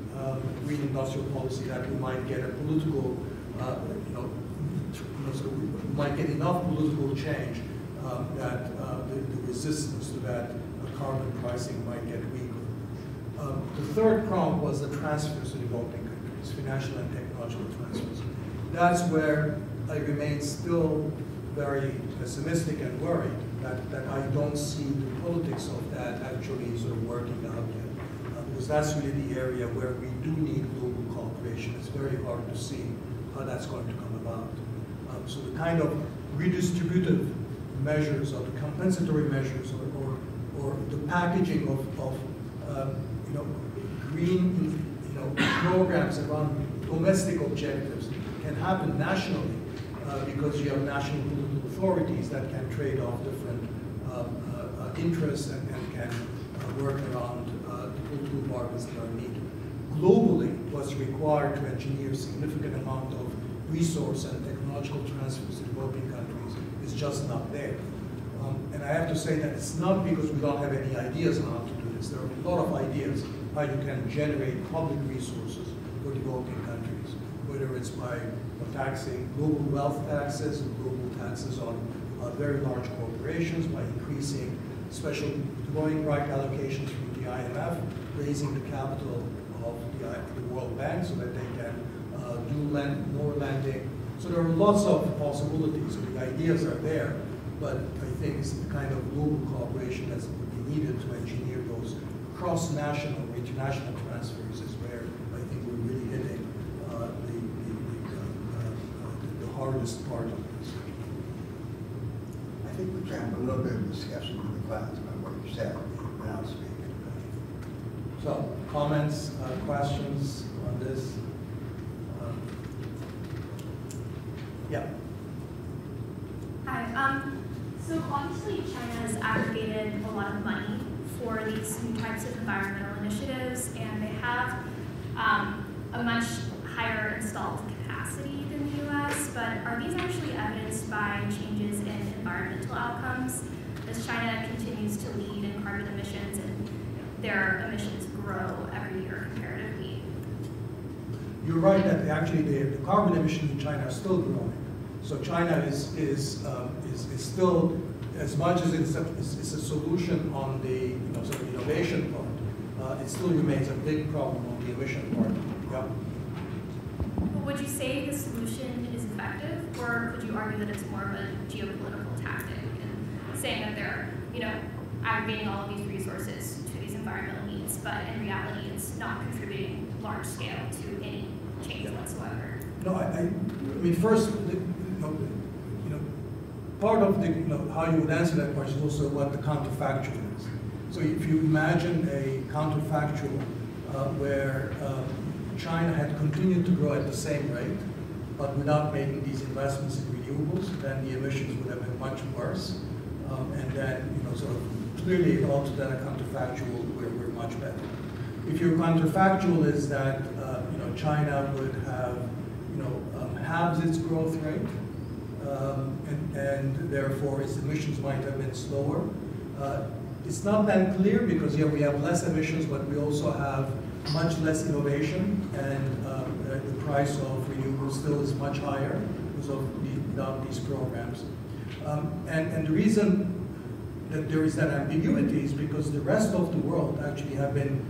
A: green industrial policy that we might get a political, might get enough political change that the resistance to that carbon pricing might get weaker. The third prong was the transfers to developing countries, financial and technological transfers. That's where I remain still very pessimistic and worried that I don't see the politics of that actually sort of working out yet. Because that's really the area where we do need global cooperation. It's very hard to see how that's going to come about. So the kind of redistributive measures or the compensatory measures or the packaging of green programs around domestic objectives can happen nationally because you have national political authorities that can trade off different interests and can work around the political bargains that are needed. Globally, what's required to engineer a significant amount of resource and technological transfers to developing countries is just not there. And I have to say that it's not because we don't have any ideas on how to do this. There are a lot of ideas how you can generate public resources for developing countries, whether it's by taxing global wealth taxes and global taxes on very large corporations, by increasing special drawing right allocations from the IMF, raising the capital of the World Bank so that they can do more lending. So there are lots of possibilities. So the ideas are there, but I think it's the kind of global cooperation that's would be needed to engineer those cross-national, international transfers is where I think we're really hitting the hardest part of this.
B: I think we can have a little bit of discussion in the class about what you said when I was speaking.
A: So, comments, questions on this? Yeah.
C: Hi. So obviously China has aggregated a lot of money for these new types of environmental initiatives, and they have a much higher installed capacity than the U.S., but are these actually evidenced by changes in environmental outcomes as China continues to lead in carbon emissions and their emissions grow every year comparatively?
A: You're right that actually the carbon emissions in China are still growing. So China is still, as much as it's a solution on the sort of innovation part, it still remains a big problem on the emission part. Yeah.
C: Would you say the solution is effective, or could you argue that it's more of a geopolitical tactic and saying that they're aggregating all of these resources to these environmental needs, but in reality it's not contributing large scale to any change whatsoever?
A: No, I mean, first, part of how you would answer that question is also what the counterfactual is. So if you imagine a counterfactual where China had continued to grow at the same rate, but without making these investments in renewables, then the emissions would have been much worse. And then, sort of clearly also then a counterfactual where we're much better. If your counterfactual is that China would have halves its growth rate, and therefore its emissions might have been slower. It's not that clear because we have less emissions, but we also have much less innovation, and the price of renewables still is much higher because of without these programs. And the reason that there is that ambiguity is because the rest of the world actually have been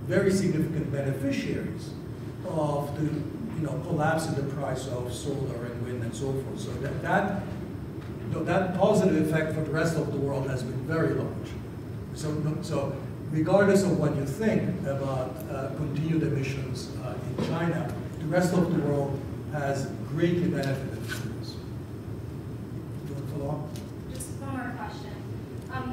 A: very significant beneficiaries of the collapse in the price of solar and wind and so forth. So that positive effect for the rest of the world has been very large. So regardless of what you think about continued emissions in China, the rest of the world has greatly benefited from this. Do you want to follow up?
C: Just one more question.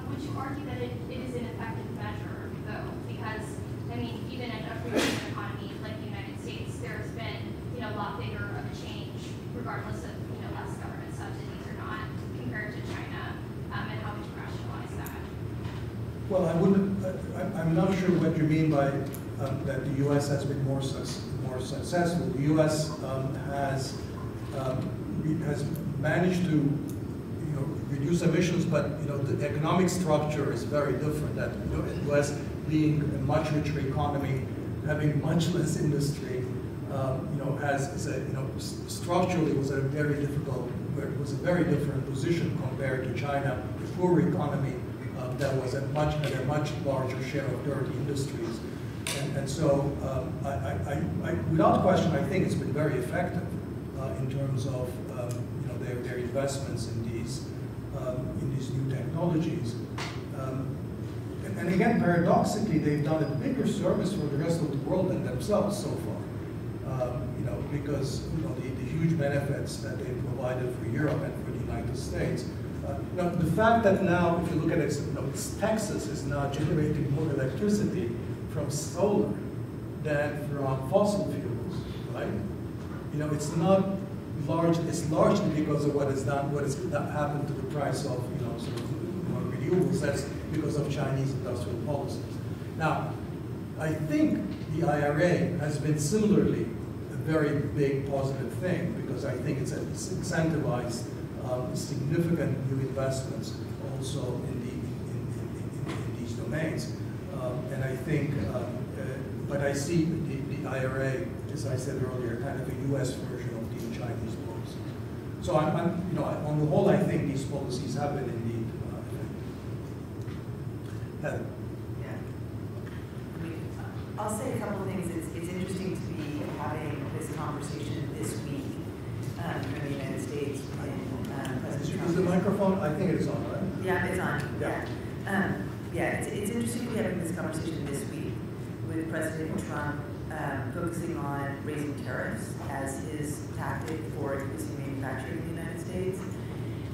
C: Would you argue that it is an effective measure, though? Because, I mean, even in a free economy like the United States, there's been a lot bigger of a change, regardless of less government subsidies or not, compared to China, and how would you rationalize that?
A: Well, I'm not sure what you mean by that the U.S. has been more successful. The U.S. has managed to reduce emissions, but the economic structure is very different. That the U.S. being a much richer economy, having much less industry, structurally was a very different position compared to China, a poor economy that was had a much larger share of dirty industries, and so without question, I think it's been very effective in terms of their investments in these new technologies. And again, paradoxically, they've done a bigger service for the rest of the world than themselves so far. Because the huge benefits that they've provided for Europe and for the United States. The fact that now, if you look at it, Texas is now generating more electricity from solar than from fossil fuels, right? It's not large. It's largely because of what has happened to the price of renewables. That's because of Chinese industrial policies. Now, I think the IRA has been similarly a very big positive thing because I think it's incentivized significant new investments also in these domains. And I think, but I see the IRA, as I said earlier, kind of a U.S. version of the Chinese policy. So on the whole, I think these policies have been indeed effective. Heather.
D: I'll say a couple of things.
A: on, I think it is on, right?
D: Yeah, it's on.
A: Yeah.
D: Yeah, it's interesting to be having this conversation this week with President Trump focusing on raising tariffs as his tactic for increasing manufacturing in the United States.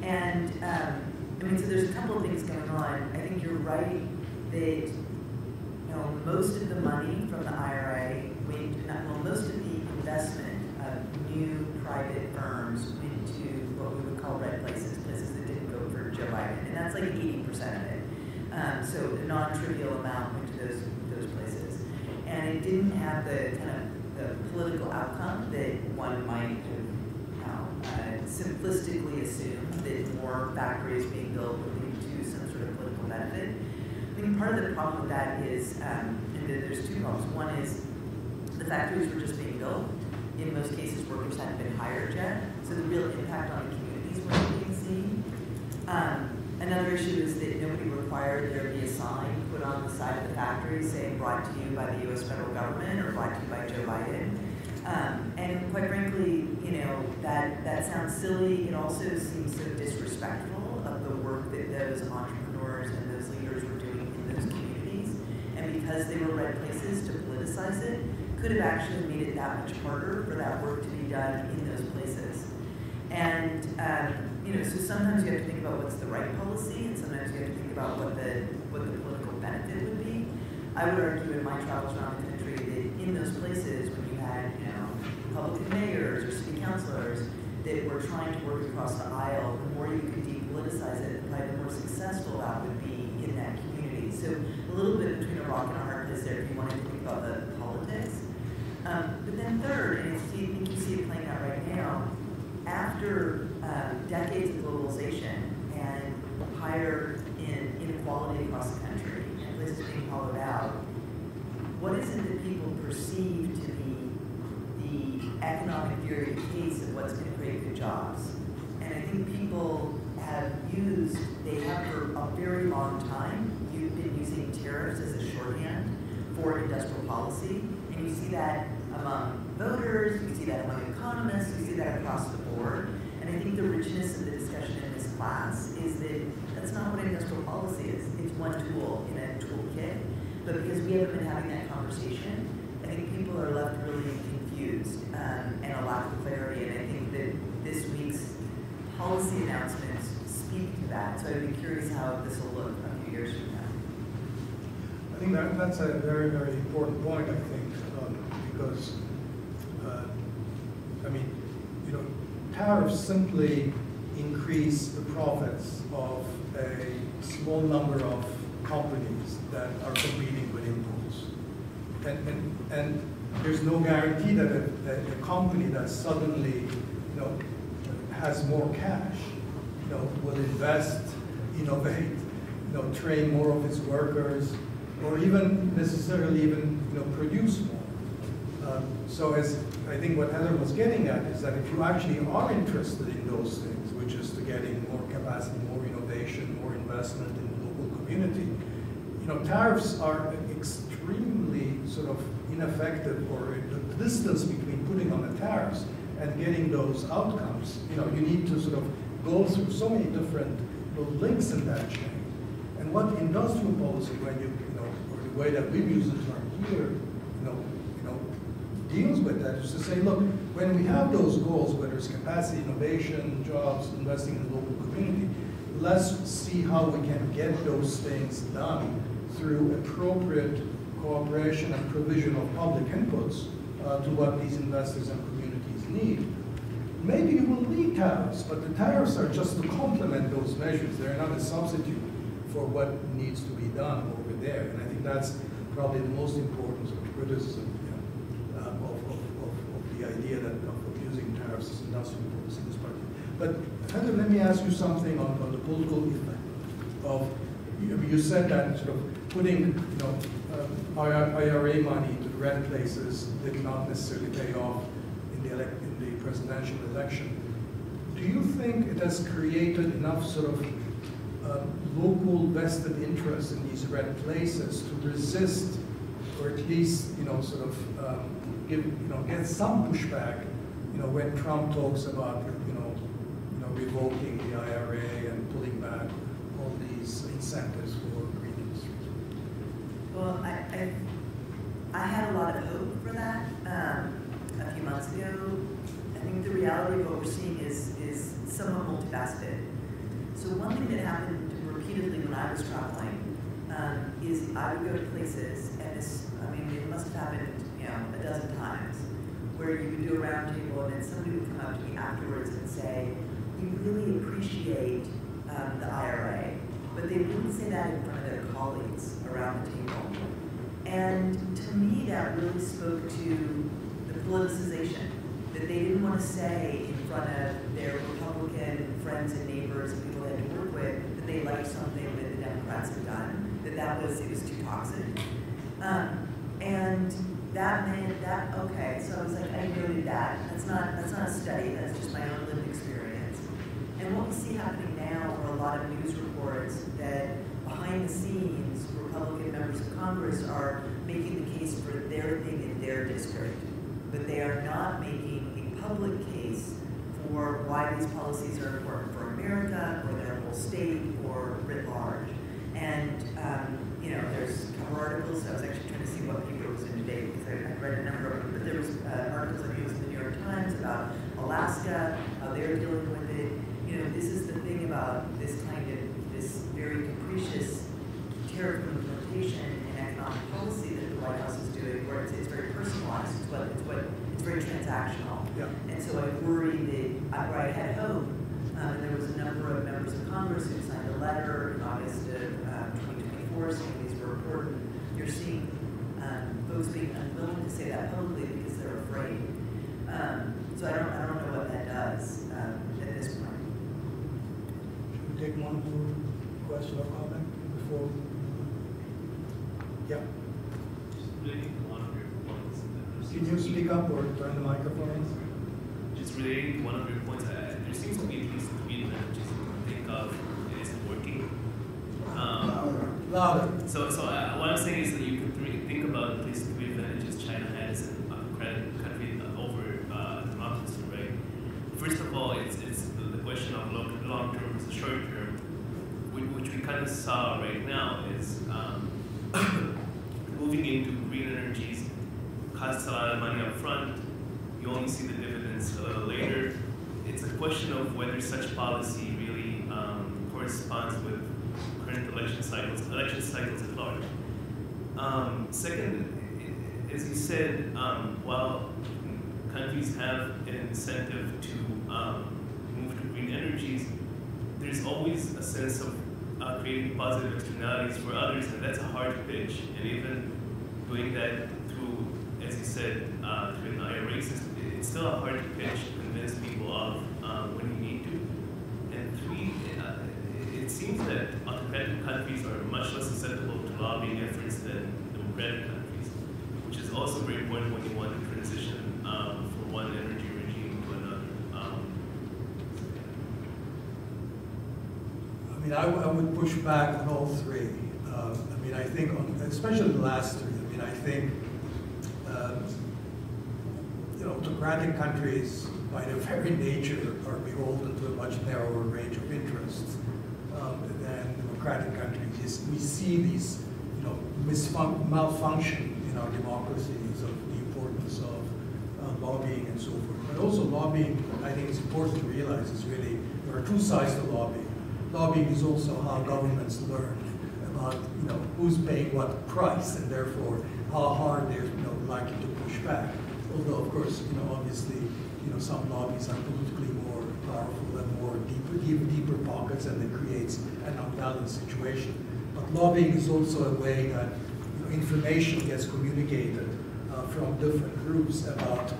D: And I mean, so there's a couple of things going on. I think you're right that most of the money from the IRA most of the investment of new private firms went to what we would call red places that didn't vote for Joe Biden, and that's like 80% of it. So a non-trivial amount went to those places, and it didn't have the kind of the political outcome that one might simplistically assume that more factories being built would lead to some sort of political benefit. I think part of the problem with that is, and there's two problems. One is the factories were just being built. In most cases, workers hadn't been hired yet, so the real impact on the communities wasn't being seen. Another issue is that nobody required there be a sign put on the side of the factory saying brought to you by the U.S. federal government or brought to you by Joe Biden. And quite frankly, that sounds silly. It also seems so disrespectful of the work that those entrepreneurs and those leaders were doing in those communities. And because they were red places to politicize it, could have actually made it that much harder for that work to be done in those places. And so sometimes you have to think about what's the right policy, and sometimes you have to think about what the political benefit would be. I would argue in my travels around the country that in those places when you had Republican mayors or city councilors that were trying to work across the aisle, the more you could depoliticize it, probably the more successful that would be in that community. So a little bit between a rock and a hard place there if you wanted to think about the politics. But then third, and I think you see it playing out right now, after decades of globalization and higher inequality across the country and places being hollowed out, what is it that people perceive to be the economic theory of the case of what's going to create good jobs? And I think people have for a very long time, you've been using tariffs as a shorthand for industrial policy, and you see that among voters, you see that among economists, you see that across the board. And I think the richness of the discussion in this class is that that's not what industrial policy is. It's one tool in a toolkit. But because we haven't been having that conversation, I think people are left really confused and a lack of clarity. And I think that this week's policy announcements speak to that. So I'd be curious how this will look a few years from now.
A: I think that's a very, very important point, I think, because, tariffs simply increase the profits of a small number of companies that are competing with imports. And there's no guarantee that a company that suddenly, has more cash, will invest, innovate, train more of its workers, or even necessarily produce more. So as I think what Heather was getting at is that if you actually are interested in those things, which is to getting more capacity, more innovation, more investment in the local community, tariffs are extremely sort of ineffective, or the distance between putting on the tariffs and getting those outcomes, you need to sort of go through so many different links in that chain. And what industrial policy, when or the way that we've used the term here, deals with that is to say, look, when we have those goals, whether it's capacity, innovation, jobs, investing in the local community, let's see how we can get those things done through appropriate cooperation and provision of public inputs to what these investors and communities need. Maybe you will need tariffs, but the tariffs are just to complement those measures. They're not a substitute for what needs to be done over there. And I think that's probably the most important sort of criticism of the idea of using tariffs as industrial policy in this part. But Heather, let me ask you something on the political effect of, you said that sort of putting IRA money into the red places did not necessarily pay off in the presidential election. Do you think it has created enough sort of local vested interest in these red places to resist, or at least get some pushback, when Trump talks about revoking the IRA and pulling back all these incentives for green industries?
D: Well, I had a lot of hope for that a few months ago. I think the reality of what we're seeing is somewhat multifaceted. So one thing that happened repeatedly when I was traveling is I would go to places, and this, I mean, it must have happened, a dozen times, where you would do a round table and then somebody would come up to me afterwards and say, we really appreciate the IRA, but they wouldn't say that in front of their colleagues around the table. And to me, that really spoke to the politicization, that they didn't want to say in front of their Republican friends and neighbors and people they had to work with that they liked something that the Democrats had done, it was too toxic. And that meant that, okay, so I was like, I noted that. That's not a study, that's just my own lived experience. And what we see happening now are a lot of news reports that behind the scenes, Republican members of Congress are making the case for their thing in their district, but they are not making a public case for why these policies are important for America or their whole state or writ large. And, there's cover articles. I was actually trying to see what paper was in today because I read a number of them, but there was articles I think it was in the New York Times about Alaska, how they're dealing with it. This is the thing about this very capricious tariff implementation and economic policy that the White House is doing, where it's very personalized. It's very transactional.
A: Yeah.
D: And so I worry that where I had hope, and there was a number of members of Congress who signed a letter in August of 2024 saying these were important. You're seeing folks being unwilling to say that publicly because they're afraid. So I don't know what that does at this point.
A: Should we take one more question or comment before? Yeah.
E: Relating to one of your points.
A: Can you speak up or turn the microphone?
E: Just relating to one of your points, there seems to be at least three advantages you can think of it isn't working.
A: Louder.
E: So what I'm saying is that you can think about at least three advantages China has as a credit country over democracy, right? First of all, it's the question of long term versus short term, which we kind of saw right now is moving into green energies costs a lot of money up front. You only see the dividends a little later. It's a question of whether such policy really corresponds with current election cycles at large. Second, as you said, while countries have an incentive to move to green energies, there's always a sense of creating positive externalities for others, and that's a hard pitch. And even doing that through, as you said, through an IRA system, it's still a hard pitch to convince people of when you need to. And three, it seems that autocratic countries are much less susceptible to lobbying efforts than democratic countries, which is also very important when you want to transition from one energy regime to another.
A: I would push back on all three. I think, especially the last three. I think, autocratic countries, by their very nature, are beholden to a much narrower range of interests than democratic countries. We see these, malfunction in our democracies of the importance of lobbying and so forth. But also lobbying, I think it's important to realize, is really, there are two sides to lobbying. Lobbying is also how governments learn about, who's paying what price, and therefore how hard they're, likely to push back. Although, of course, obviously, some lobbies are politically more powerful and more deeper pockets, and it creates an unbalanced situation. But lobbying is also a way that information gets communicated from different groups about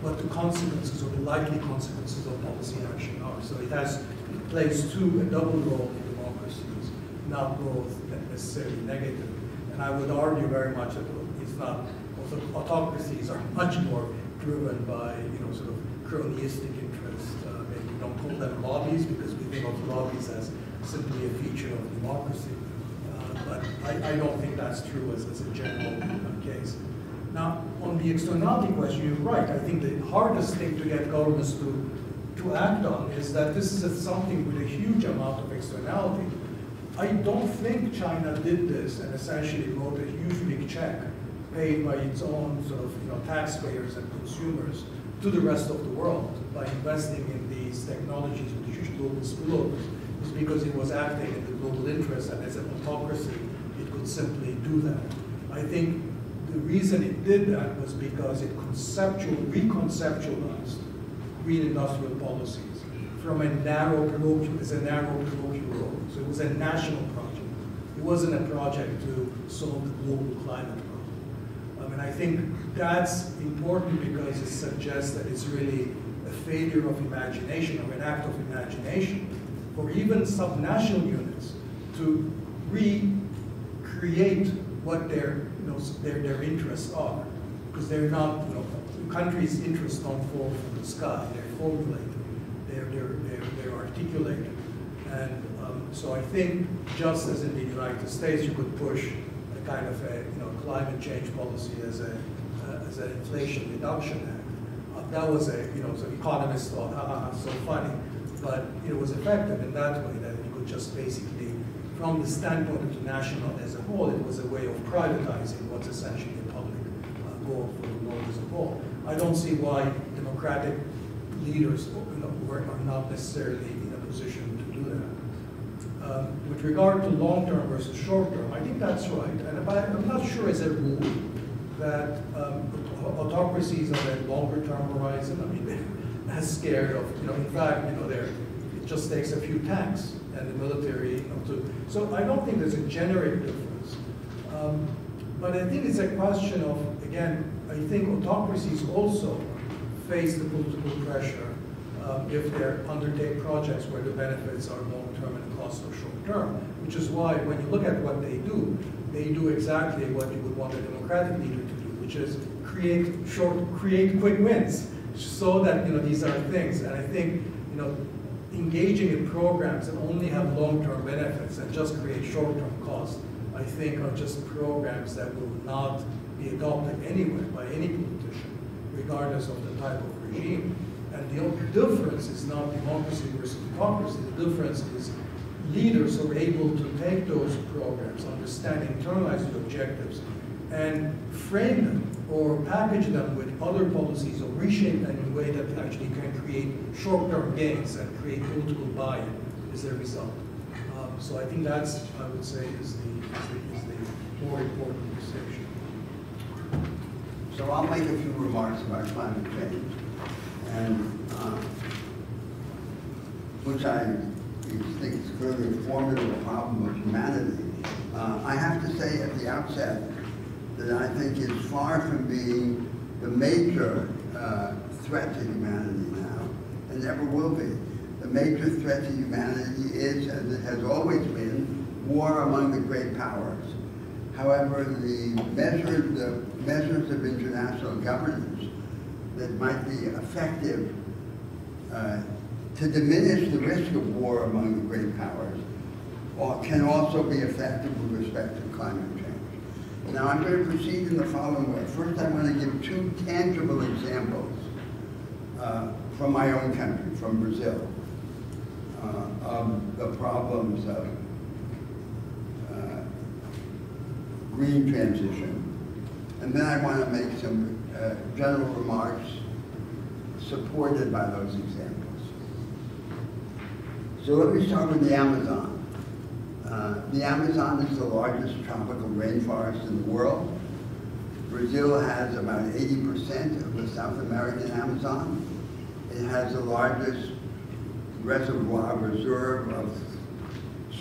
A: what the consequences or the likely consequences of policy action are. So it plays a double role in democracies, not both necessarily negative. And I would argue very much that it's not. Also, autocracies are much more driven by sort of cronyistic interests. Maybe we don't call them lobbies because we think of lobbies as simply a feature of democracy. But I don't think that's true as a general case. Now, on the externality question, you're right. I think the hardest thing to get governments to to act on is that this is something with a huge amount of externality. I don't think China did this and essentially wrote a huge big check paid by its own sort of taxpayers and consumers to the rest of the world by investing in these technologies with huge global spillovers. It's because it was acting in the global interest, and as an autocracy, it could simply do that. I think the reason it did that was because it reconceptualized green industrial policies from a narrow parochial role. So it was a national project. It wasn't a project to solve the global climate problem. And I think that's important because it suggests that it's really a failure of imagination, or an act of imagination, for even subnational units to recreate what their interests are, because they're not, countries' interests don't fall from the sky. They're formulated, they're articulated, and so I think just as in the United States, you could push a kind of a climate change policy as an Inflation Reduction Act. That was so economists thought, so funny, but it was effective in that way, that you could just basically, from the standpoint of the national as a whole, it was a way of privatizing what's essentially a public goal for the world as a whole. I don't see why democratic leaders are not necessarily in a position to do that. With regard to long-term versus short-term, I think that's right, and I'm not sure as a rule that autocracies on a longer-term horizon, they're as scared of, in fact, it just takes a few tanks and the military, so I don't think there's a generic difference. But I think it's a question of, again, I think autocracies also face the political pressure if they undertake projects where the benefits are long-term and the costs are short-term, which is why when you look at what they do exactly what you would want a democratic leader to do, which is create quick wins, so that these are things. And I think engaging in programs that only have long-term benefits and just create short-term costs, I think are just programs that will not be adopted anywhere by any politician, regardless of the type of regime. And the difference is not democracy versus autocracy. The difference is leaders who are able to take those programs, understand, internalize the objectives, and frame them or package them with other policies or reshape them in a way that actually can create short-term gains and create political buy-in as a result. So I think that's, I would say, is the more important distinction.
B: So I'll make a few remarks about climate change, and which I think is clearly a formidable problem of humanity. I have to say at the outset that I think it's far from being the major threat to humanity now, and never will be. The major threat to humanity is, as it has always been, war among the great powers. However, the measures of international governance that might be effective to diminish the risk of war among the great powers can also be effective with respect to climate change. Now, I'm going to proceed in the following way. First, I want to give two tangible examples from my own country, from Brazil, of the problems of green transition. And then I want to make some general remarks supported by those examples. So let me start with the Amazon. The Amazon is the largest tropical rainforest in the world. Brazil has about 80% of the South American Amazon. It has the largest reservoir reserve of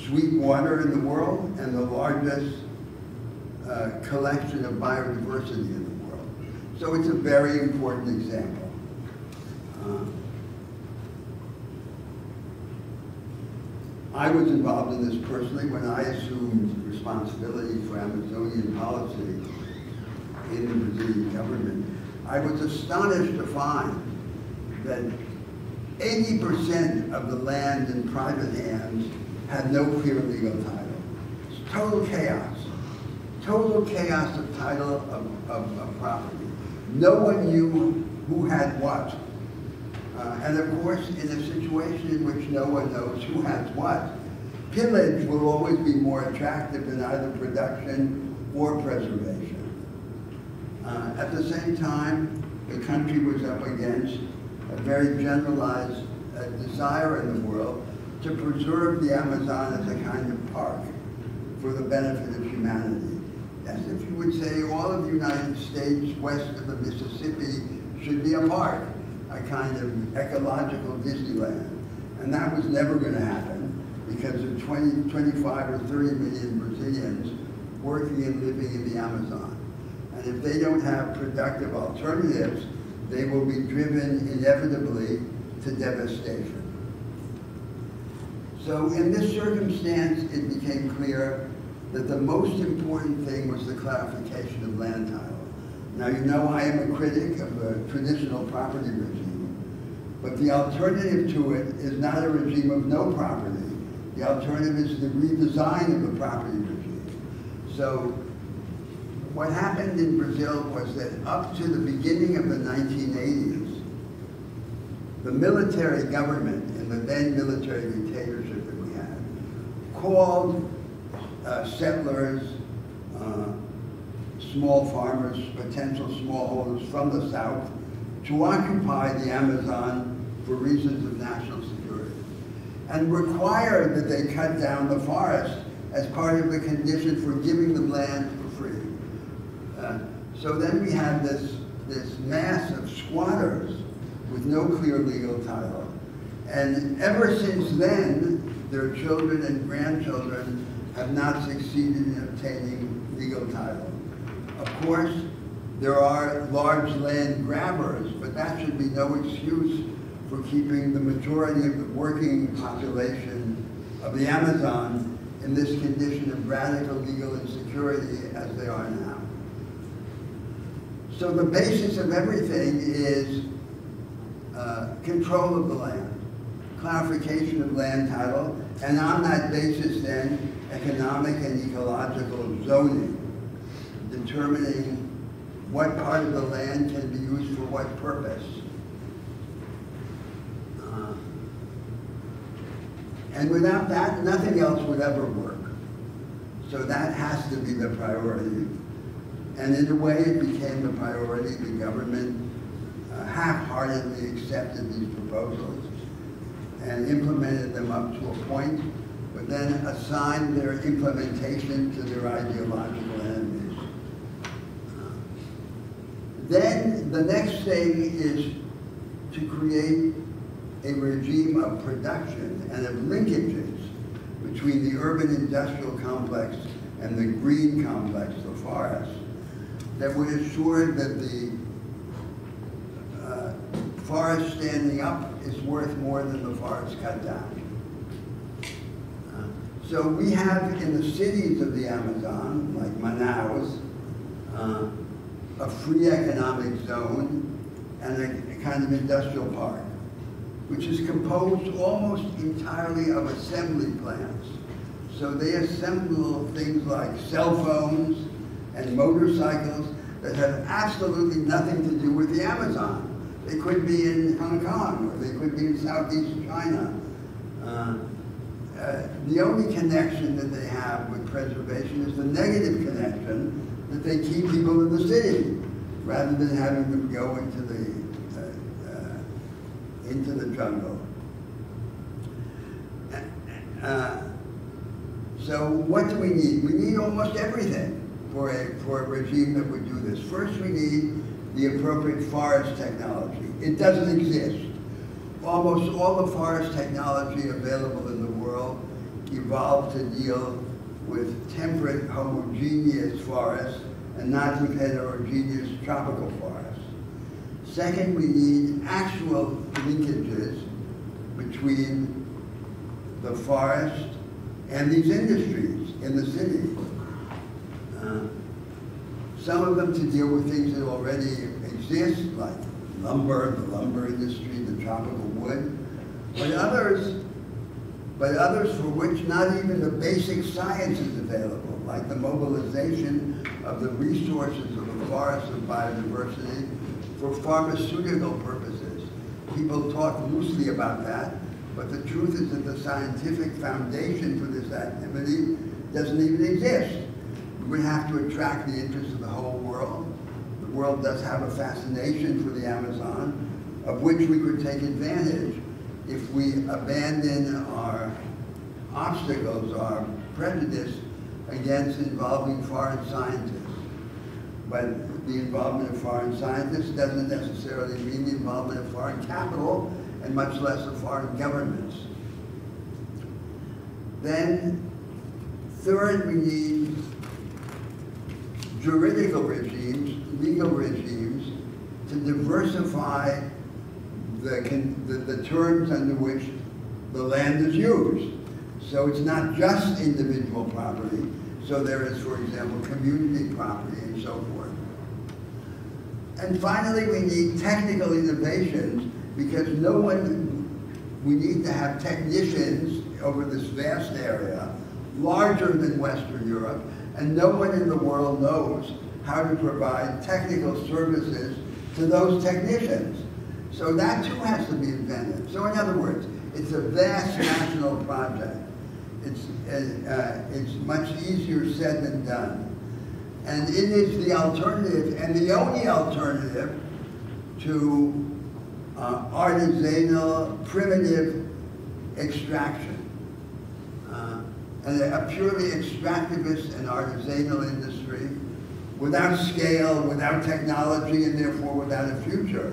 B: sweet water in the world and the largest collection of biodiversity in the world. So it's a very important example. I was involved in this personally when I assumed responsibility for Amazonian policy in the Brazilian government. I was astonished to find that 80% of the land in private hands had no clear legal title. It's total chaos. Total chaos of title of property. No one knew who had what. And of course, in a situation in which no one knows who has what, pillage will always be more attractive than either production or preservation. At the same time, the country was up against a very generalized desire in the world to preserve the Amazon as a kind of park for the benefit of humanity. As if you would say all of the United States west of the Mississippi should be a park, a kind of ecological Disneyland. And that was never going to happen because of 25 or 30 million Brazilians working and living in the Amazon. And if they don't have productive alternatives, they will be driven inevitably to devastation. So in this circumstance, it became clear that the most important thing was the clarification of land title. Now, you know I am a critic of the traditional property regime, but the alternative to it is not a regime of no property. The alternative is the redesign of the property regime. So what happened in Brazil was that up to the beginning of the 1980s, the military government and the then military dictatorship that we had called settlers, small farmers, potential smallholders from the South to occupy the Amazon for reasons of national security, and required that they cut down the forest as part of the condition for giving them land for free. So then we had this mass of squatters with no clear legal title. And ever since then, their children and grandchildren have not succeeded in obtaining legal title. Of course, there are large land grabbers, but that should be no excuse for keeping the majority of the working population of the Amazon in this condition of radical legal insecurity as they are now. So the basis of everything is control of the land, clarification of land title, and on that basis then, economic and ecological zoning, determining what part of the land can be used for what purpose. And without that, nothing else would ever work. So that has to be the priority. And in a way, it became the priority. The government half-heartedly accepted these proposals and implemented them up to a point, but then assigned their implementation to their ideological enemies. Then the next thing is to create a regime of production and of linkages between the urban industrial complex and the green complex, the forest, that would assure that the forest standing up is worth more than the forest cut down. So we have in the cities of the Amazon, like Manaus, a free economic zone and a kind of industrial park, which is composed almost entirely of assembly plants. So they assemble things like cell phones and motorcycles that have absolutely nothing to do with the Amazon. They could be in Hong Kong, or they could be in Southeast China. The only connection that they have with preservation is the negative connection that they keep people in the city, rather than having them go into the jungle. So what do we need? We need almost everything for a regime that would do this. First, we need the appropriate forest technology. It doesn't exist. Almost all the forest technology available in the world evolved to deal with temperate, homogeneous forests and not with heterogeneous tropical forests. Second, we need actual linkages between the forest and these industries in the city. Some of them to deal with things that already exist, like lumber, the lumber industry, the tropical wood, but others for which not even the basic science is available, like the mobilization of the resources of the forest of biodiversity for pharmaceutical purposes, People talk loosely about that, but the truth is that the scientific foundation for this activity doesn't even exist. We would have to attract the interest of the whole world. The world does have a fascination for the Amazon, of which we could take advantage if we abandon our obstacles, our prejudice against involving foreign scientists. But the involvement of foreign scientists doesn't necessarily mean the involvement of foreign capital, and much less of foreign governments. Then, third, we need juridical regimes, legal regimes, to diversify the terms under which the land is used. So it's not just individual property. So there is, for example, community property and so forth. And finally, we need technical innovations, because we need to have technicians over this vast area, larger than Western Europe, and no one in the world knows how to provide technical services to those technicians. So that too has to be invented. So in other words, it's a vast national project. It's much easier said than done. And it is the alternative, and the only alternative, to artisanal, primitive extraction. And a purely extractivist and artisanal industry without scale, without technology, and therefore without a future,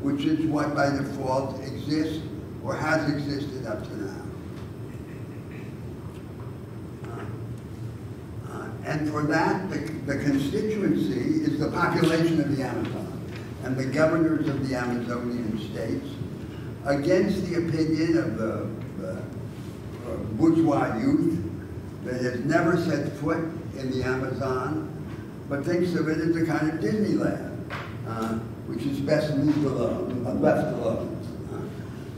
B: which is what by default exists or has existed up to now. And for that, the constituency is the population of the Amazon and the governors of the Amazonian states, against the opinion of the bourgeois youth that has never set foot in the Amazon, but thinks of it as a kind of Disneyland, which is best left alone.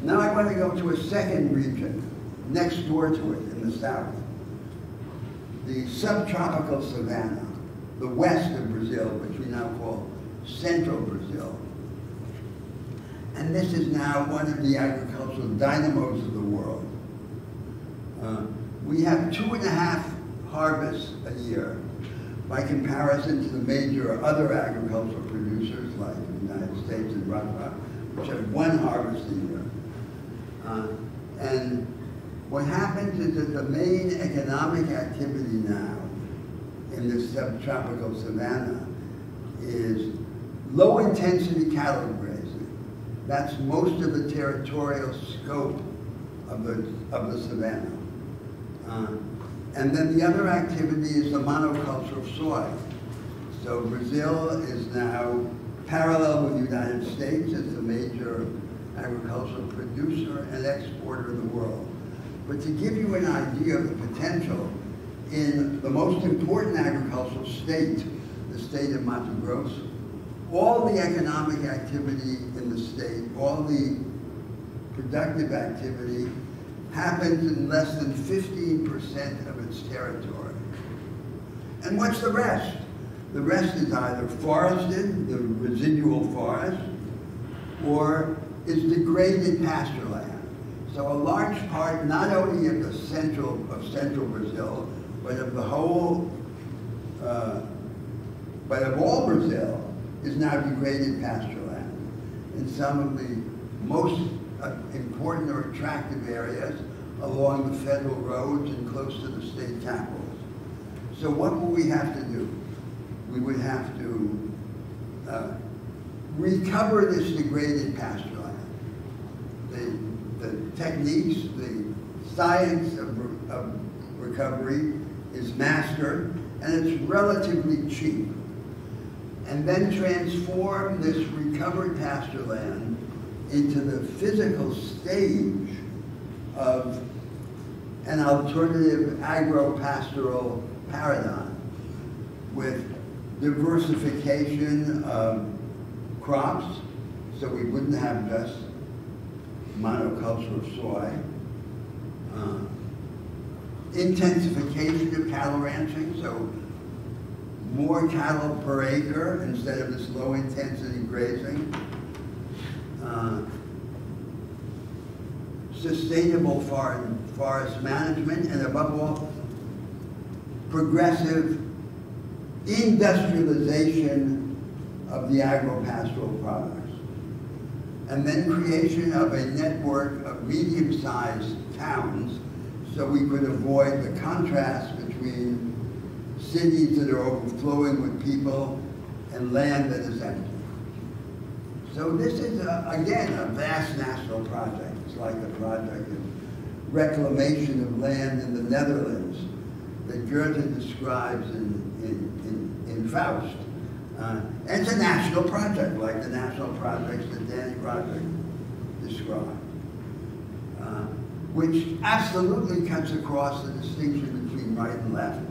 B: Now I want to go to a second region, next door to it in the south. The subtropical savanna, the west of Brazil, which we now call central Brazil. And this is now one of the agricultural dynamos of the world. We have 2.5 harvests a year by comparison to the major other agricultural producers like the United States and Russia, which have 1 harvest a year. And what happens is that the main economic activity now in this subtropical savanna is low-intensity cattle grazing. That's most of the territorial scope of the savanna. And then the other activity is the monoculture of soy. So Brazil is now parallel with the United States as the major agricultural producer and exporter in the world. But to give you an idea of the potential, in the most important agricultural state, the state of Mato Grosso, all the economic activity in the state, all the productive activity, happens in less than 15% of its territory. And what's the rest? The rest is either forested, the residual forest, or is degraded pasture land. So a large part, not only of the central Brazil, but of the whole, but of all Brazil, is now degraded pasture land. In some of the most important or attractive areas along the federal roads and close to the state capitals. So what will we have to do? We would have to recover this degraded pasture land. The techniques, the science of recovery is mastered, and it's relatively cheap. And then transform this recovered pasture land into the physical stage of an alternative agro-pastoral paradigm with diversification of crops, so we wouldn't have just monoculture of soy, intensification of cattle ranching, so more cattle per acre instead of this low-intensity grazing, sustainable forest management, and above all, progressive industrialization of the agro-pastoral products. And then creation of a network of medium-sized towns so we could avoid the contrast between cities that are overflowing with people and land that is empty. So this is, again, a vast national project. It's like a project of reclamation of land in the Netherlands that Goethe describes in Faust. And it's a national project, like the national projects that Danny Roderick described, which absolutely cuts across the distinction between right and left,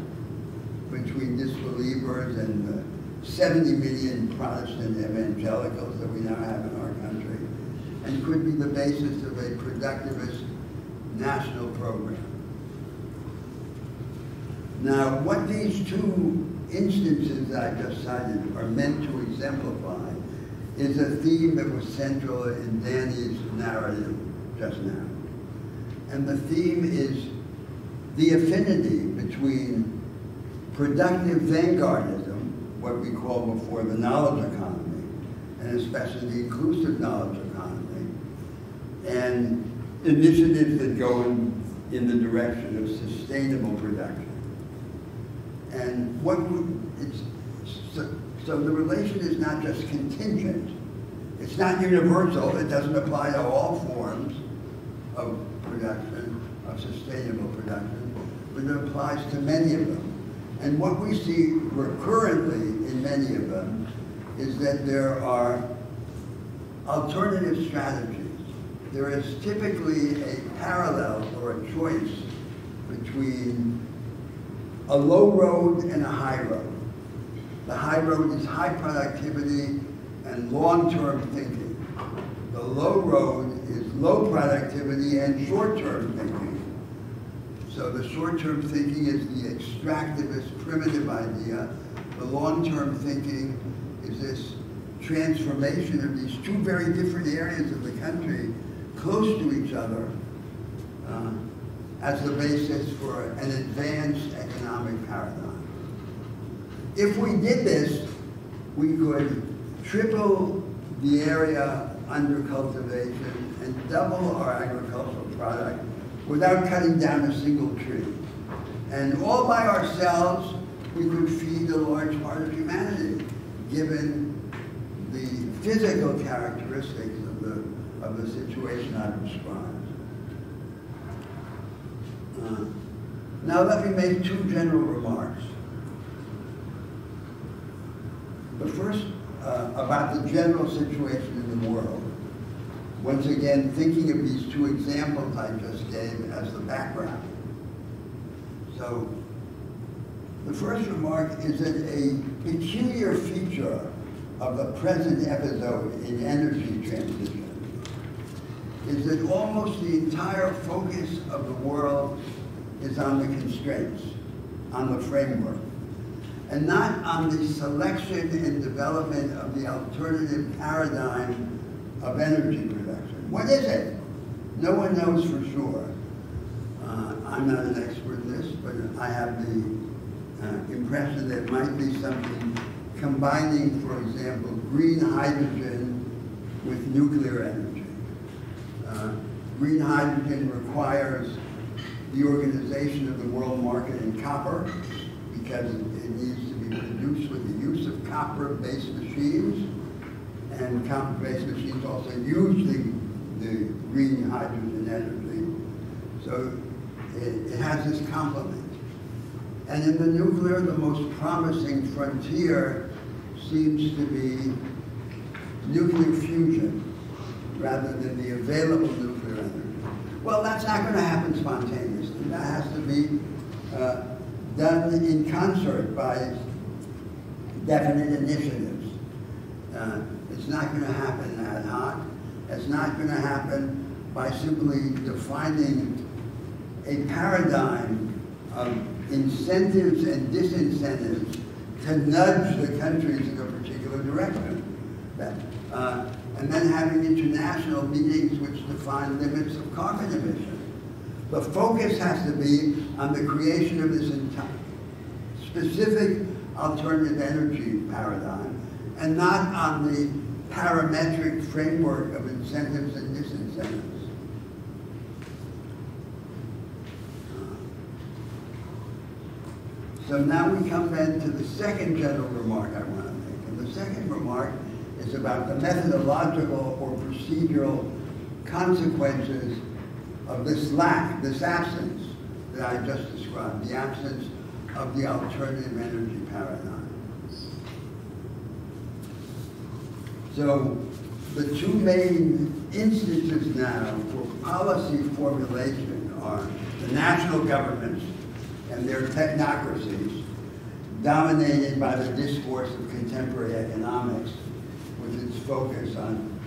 B: between disbelievers and the 70 million Protestant evangelicals that we now have in our country, and could be the basis of a productivist national program. Now, what these two instances I just cited are meant to exemplify is a theme that was central in Danny's narrative just now. And the theme is the affinity between productive vanguardism, what we called before the knowledge economy, and especially the inclusive knowledge economy, and initiatives that go in the direction of sustainable production. And so the relation is not just contingent. It's not universal. It doesn't apply to all forms of production, of sustainable production, but it applies to many of them. And what we see recurrently in many of them is that there are alternative strategies. There is typically a parallel or a choice between a low road and a high road. The high road is high productivity and long-term thinking. The low road is low productivity and short-term thinking. So the short-term thinking is the extractivist, primitive idea. The long-term thinking is this transformation of these two very different areas of the country close to each other as the basis for an advanced economic paradigm. If we did this, we could triple the area under cultivation and double our agricultural product without cutting down a single tree. And all by ourselves, we could feed a large part of humanity, given the physical characteristics of the situation I've described. Now let me make two general remarks. The first, about the general situation in the world. Once again, thinking of these two examples I just gave as the background. So, the first remark is that a peculiar feature of the present episode in energy transition is that almost the entire focus of the world is on the constraints, on the framework, and not on the selection and development of the alternative paradigm of energy production. What is it? No one knows for sure. I'm not an expert in this, but I have the impression that it might be something combining, for example, green hydrogen with nuclear energy. Green hydrogen requires the organization of the world market in copper because it needs to be produced with the use of copper-based machines, and copper-based machines also use the green hydrogen energy. So it has this complement. And in the nuclear, the most promising frontier seems to be nuclear fusion rather than the available nuclear energy. Well, that's not going to happen spontaneously. That has to be done in concert by definite initiatives. It's not going to happen ad hoc. It's not going to happen by simply defining a paradigm of incentives and disincentives to nudge the countries in a particular direction. and then having international meetings which define limits of carbon emission. The focus has to be on the creation of this specific alternative energy paradigm, and not on the parametric framework of incentives and disincentives. So now we come then to the second general remark I want to make. And the second remark is about the methodological or procedural consequences of this lack, this absence that I just described, the absence of the alternative energy paradigm. So the two main instances now for policy formulation are the national governments and their technocracies, dominated by the discourse of contemporary economics, with its focus on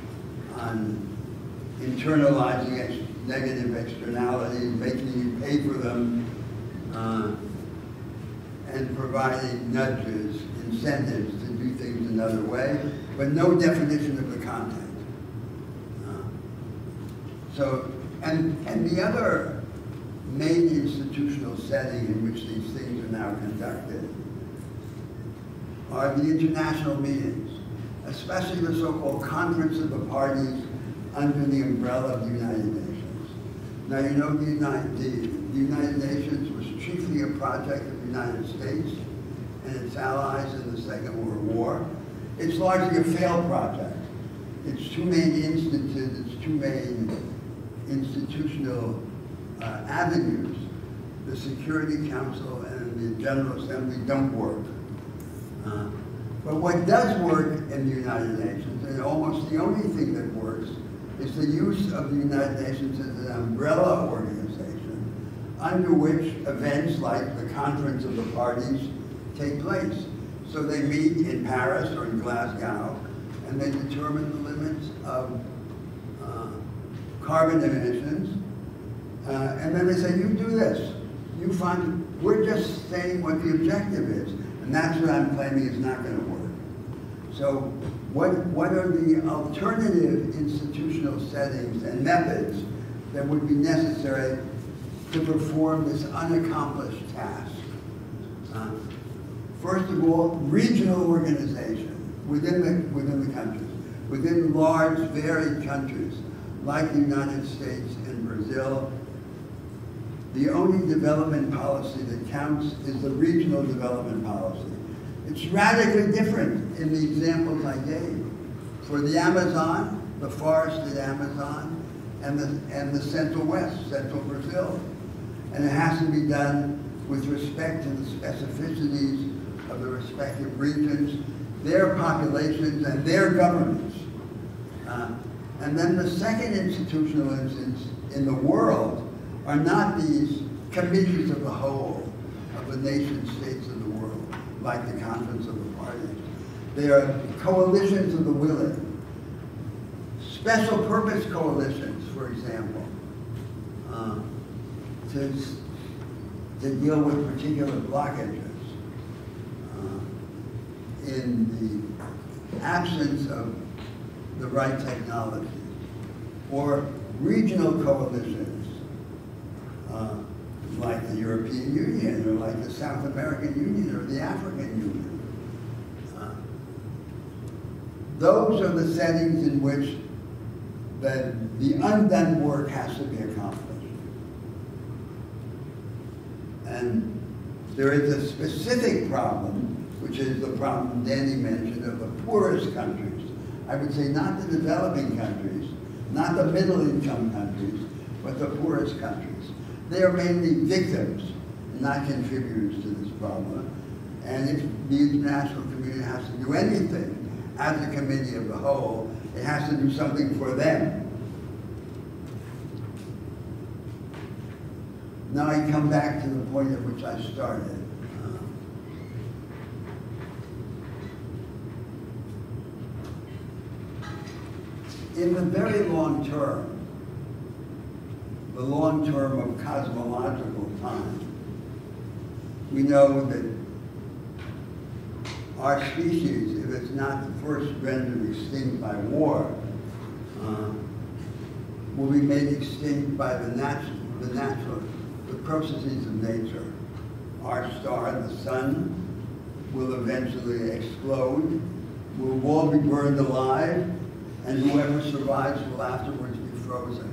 B: internalizing negative externalities, making you pay for them, and providing nudges, incentives to do things another way, but no definition of the content. And the other main institutional setting in which these things are now conducted are the international meetings, especially the so-called Conference of the Parties under the umbrella of the United Nations. Now, you know the United Nations was chiefly a project of the United States and its allies in the Second World War. It's largely a failed project. Its two main institutional avenues, the Security Council and the General Assembly, don't work. But what does work in the United Nations, and almost the only thing that works, is the use of the United Nations as an umbrella organization under which events like the Conference of the Parties take place. So they meet in Paris or in Glasgow, and they determine the limits of carbon emissions. And then they say, you do this. You find, we're just saying what the objective is. And that's what I'm claiming is not going to work. So what are the alternative institutional settings and methods that would be necessary to perform this unaccomplished task? First of all, regional organization within the countries, within large, varied countries like the United States and Brazil. The only development policy that counts is the regional development policy. It's radically different in the examples I gave. For the Amazon, the forested Amazon, and the Central West, Central Brazil. And it has to be done with respect to the specificities of the respective regions, their populations, and their governments. And then the second institutional instance in the world are not these committees of the whole of the nation states of the world, like the Conference of the Parties. They are coalitions of the willing. Special purpose coalitions, for example, to deal with particular blockages in the absence of the right technology, or regional coalitions like the European Union, or like the South American Union, or the African Union. Those are the settings in which the undone work has to be accomplished. And there is a specific problem, which is the problem Danny mentioned, of the poorest countries. I would say not the developing countries, not the middle-income countries, but the poorest countries. They are mainly victims, not contributors to this problem. And if the international community has to do anything, as a committee of the whole, it has to do something for them. Now I come back to the point at which I started. In the very long term, the long term of cosmological time, we know that our species, if it's not first rendered extinct by war, will be made extinct by the processes of nature. Our star, the sun, will eventually explode. We'll all be burned alive, and whoever survives will afterwards be frozen.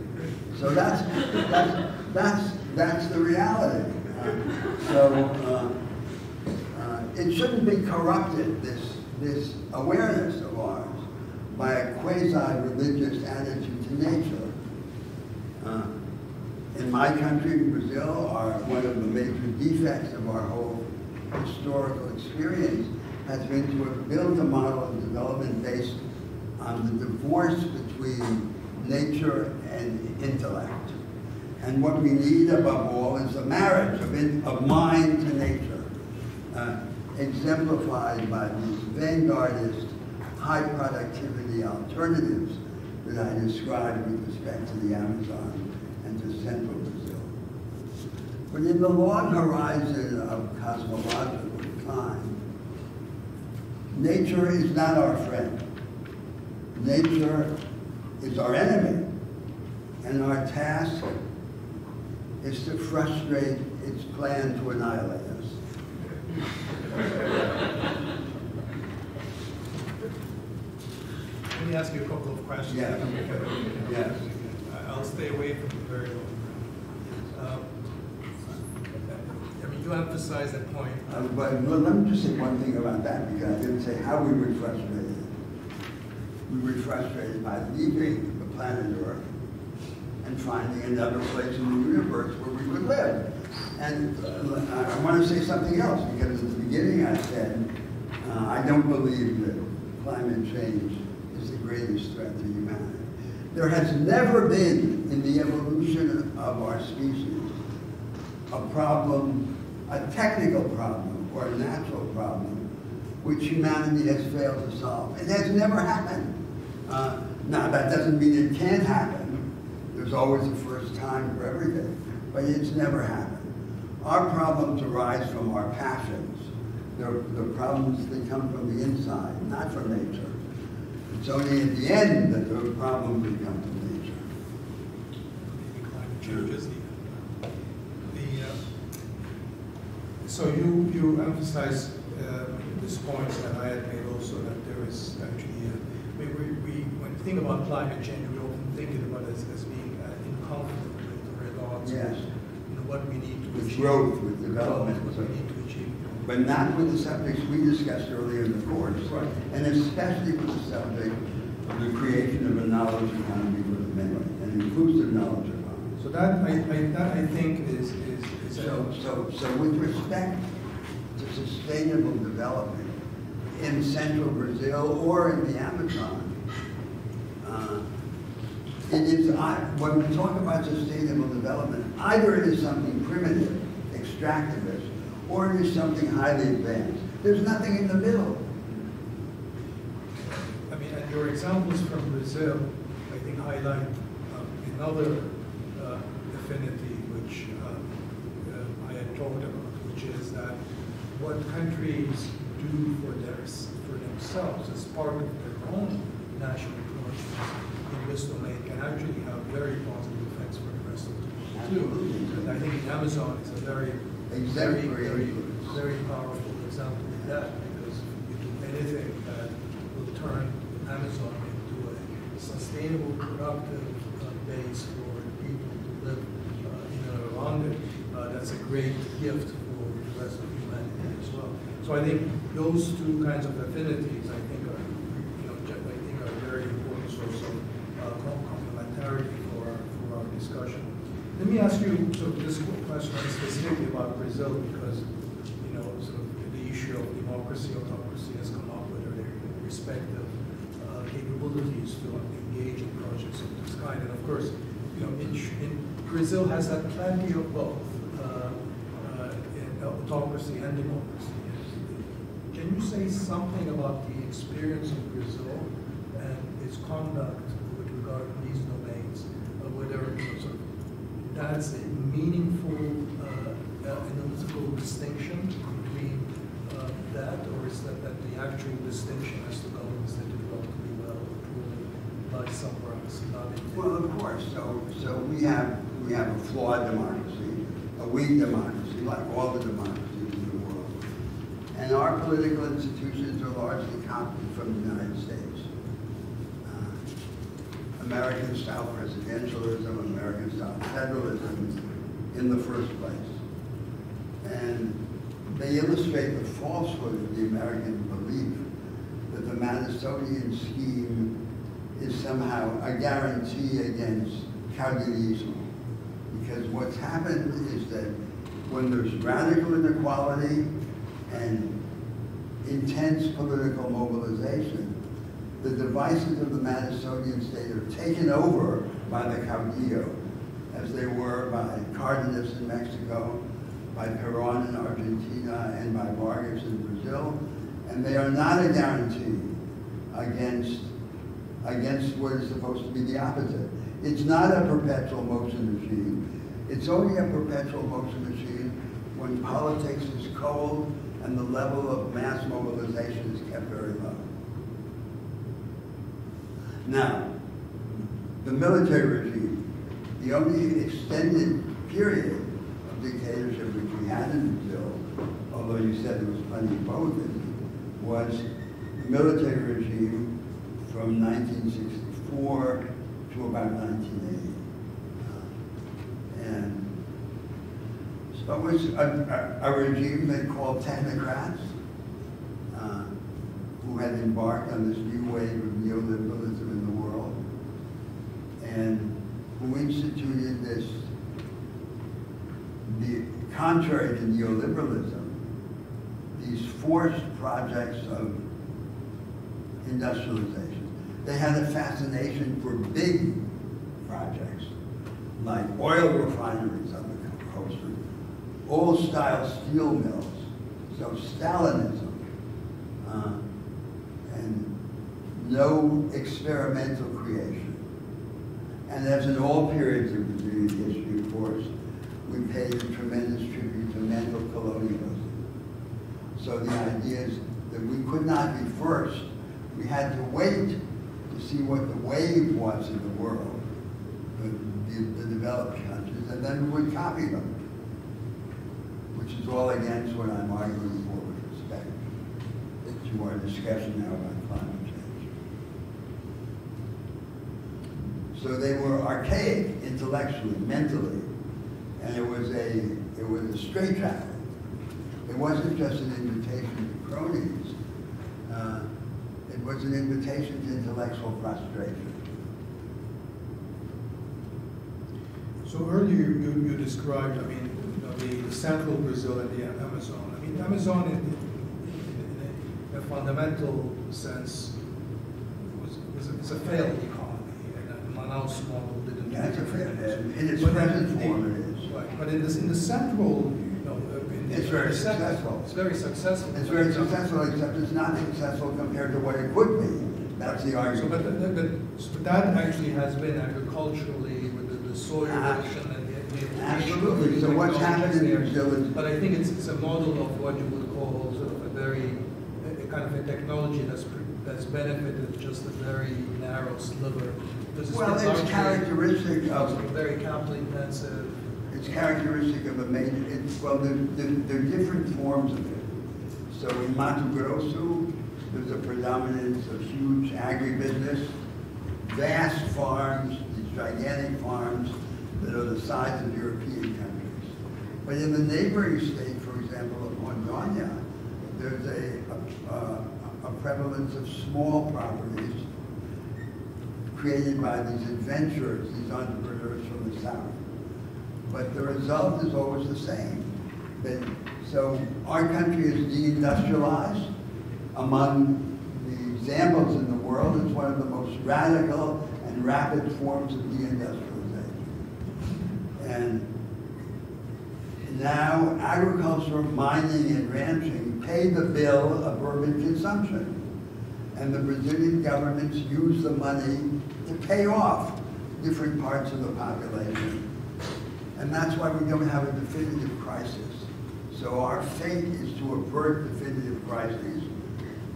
B: So that's the reality. It shouldn't be corrupted, this awareness of ours, by a quasi-religious attitude to nature. In my country, Brazil, one of the major defects of our whole historical experience has been to have built a model of development based on the divorce between nature and intellect. And what we need above all is a marriage of mind to nature, exemplified by these vanguardist, high productivity alternatives that I described with respect to the Amazon and to central Brazil. But in the long horizon of cosmological time, nature is not our friend. Nature is our enemy, and our task is to frustrate its plan to annihilate us.
A: Let me ask you a couple of questions.
B: Yes. Yes.
A: I'll stay away from the very long. I mean, you emphasize that point.
B: But let me just say one thing about that, because I didn't say how we were frustrated. We were frustrated by leaving the planet Earth and finding another place in the universe where we would live. And I want to say something else, because at the beginning I said, I don't believe that climate change is the greatest threat to humanity. There has never been in the evolution of our species a problem, a technical problem or a natural problem, which humanity has failed to solve. It has never happened. Now, that doesn't mean it can't happen. There's always a first time for everything, but it's never happened. Our problems arise from our passions. The problems that come from the inside, not from nature. It's only at the end that the problems will come from nature.
A: Climate change is so you emphasize this point that I had made also, that there is actually when we think about climate change, we often think about it as being in conflict with our thoughts.
B: Yes.
A: What we need to
B: With
A: achieve.
B: growth, with development.
A: What we need to achieve.
B: But not with the subjects we discussed earlier in the course.
A: Right.
B: And especially with the subject of the creation of a knowledge economy for the many, an inclusive knowledge economy.
A: So that I think is
B: So with respect to sustainable development in central Brazil or in the Amazon, it is, when we talk about sustainable development, either it is something primitive, extractivist, or it is something highly advanced. There's nothing in the middle.
A: I mean, and your examples from Brazil, I think, highlight another affinity which I had talked about, which is that what countries do for themselves as part of their own national projects in this domain can actually have very positive effects for the rest of the world too. And I think the Amazon is a very powerful example of that, because you do anything that will turn Amazon into a sustainable, productive base for people to live in and around it. That's a great gift for the rest of humanity as well. So I think those two kinds of affinities, I think, are a very important source of complementarity for our discussion. Let me ask you this question specifically about Brazil, because sort of the issue of democracy, autocracy has come up with their respective capabilities to engage in projects of this kind. And of course, in Brazil has had plenty of both autocracy and democracy. Can you say something about the experience of Brazil and its conduct with regard to these domains, whether sort of that's a meaningful analytical distinction between that, or is that the actual distinction as to governments that do relatively well or poorly lies somewhere else, not in.
B: Well, of course. So we have a flawed democracy, a weak democracy, like all the democracies in the world. And our political institutions are largely copied from the United States. American-style presidentialism, American-style federalism in the first place. And they illustrate the falsehood of the American belief that the Madisonian scheme is somehow a guarantee against Calvinismo. Because what's happened is that when there's radical inequality and intense political mobilization, the devices of the Madisonian state are taken over by the caudillo, as they were by Cardenas in Mexico, by Perón in Argentina, and by Vargas in Brazil, and they are not a guarantee against what is supposed to be the opposite. It's not a perpetual motion machine. It's only a perpetual motion machine when politics is cold and the level of mass mobilization is kept very low. Now, the military regime, the only extended period of dictatorship which we had in Brazil, although you said there was plenty of both, was the military regime from 1964 to about 1980. And so it was a regime they called technocrats, who had embarked on this new wave of neoliberalism in the world, and who instituted this, contrary to neoliberalism, these forced projects of industrialization. They had a fascination for big projects, like oil refineries on the coast, old-style steel mills, so Stalinism, and no experimental creation. And as in all periods of Brazilian history, of course, we paid a tremendous tribute to mental colonialism. So the idea is that we could not be first. We had to wait to see what the wave was in the world, the developed countries, and then we would copy them, which is all against what I'm arguing for with respect to our discussion now about climate change. So they were archaic intellectually, mentally, and it was a straitjacket. It wasn't just an invitation to cronies. It was an invitation to intellectual frustration.
A: So earlier you described, I mean, the central Brazil and the Amazon. I mean, the Amazon in a fundamental sense is a failed economy, and a Manaus model didn't.
B: Yeah, it's a failed. In its present form, it is.
A: Right, but in the central,
B: it's very successful.
A: It's very successful.
B: It's very successful, except it's not successful compared to what it could be. That's the argument.
A: But that actually has been agriculturally with the soil erosion and the
B: absolutely. So what's happened in Brazil is. But
A: I think it's a model of what you would call sort of a kind of a technology that's benefited just a very narrow sliver.
B: Well, it's characteristic of
A: very capital intensive.
B: It's characteristic of a major. Well, there are different forms of it. So in Mato Grosso, there's a predominance of huge agribusiness, vast farms, these gigantic farms that are the size of European countries. But in the neighboring state, for example, of Rondônia, there's a prevalence of small properties created by these adventurers, these entrepreneurs from the south. But the result is always the same. So our country is deindustrialized. Among the examples in the world, it's one of the most radical and rapid forms of deindustrialization. And now agriculture, mining, and ranching pay the bill of urban consumption. And the Brazilian governments use the money to pay off different parts of the population. And that's why we don't have a definitive crisis. So our fate is to avert definitive crises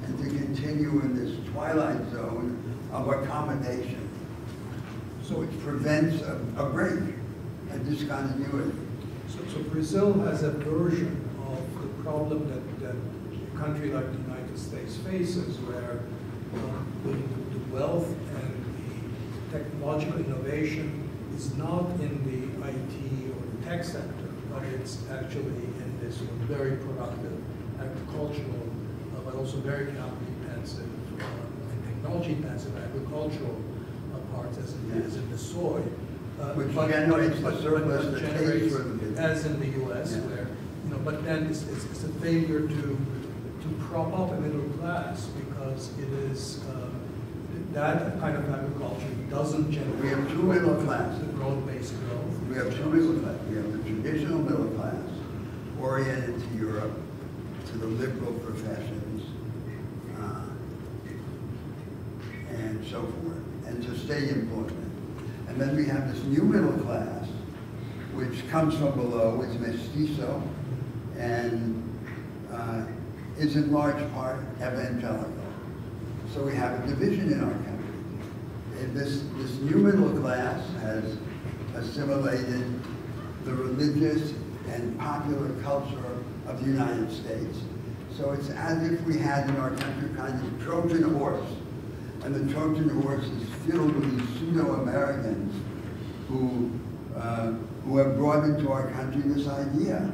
B: and to continue in this twilight zone of accommodation. So it prevents a break, a discontinuity.
A: So Brazil has a version of the problem that a country like the United States faces, where the wealth and the technological innovation is not in the IT or the tech sector, but it's actually in this very productive agricultural, but also very capital-intensive and technology-intensive agricultural parts, as in the soy.
B: Which generates the surplus that pays
A: generates,
B: for the business.
A: as in the U.S.,
B: Yeah.
A: where, but then it's a failure to prop up a middle class, because it is, that kind of agriculture doesn't generate.
B: We have two middle class.
A: The broad-based growth.
B: We have two middle class. We have the traditional middle class, oriented to Europe, to the liberal professions, and so forth, and to state employment. And then we have this new middle class, which comes from below, it's mestizo, and is in large part evangelical. So we have a division in our country. And this new middle class has assimilated the religious and popular culture of the United States. So it's as if we had in our country kind of Trojan horse. And the Trojan horse is filled with these pseudo-Americans who have brought into our country this idea.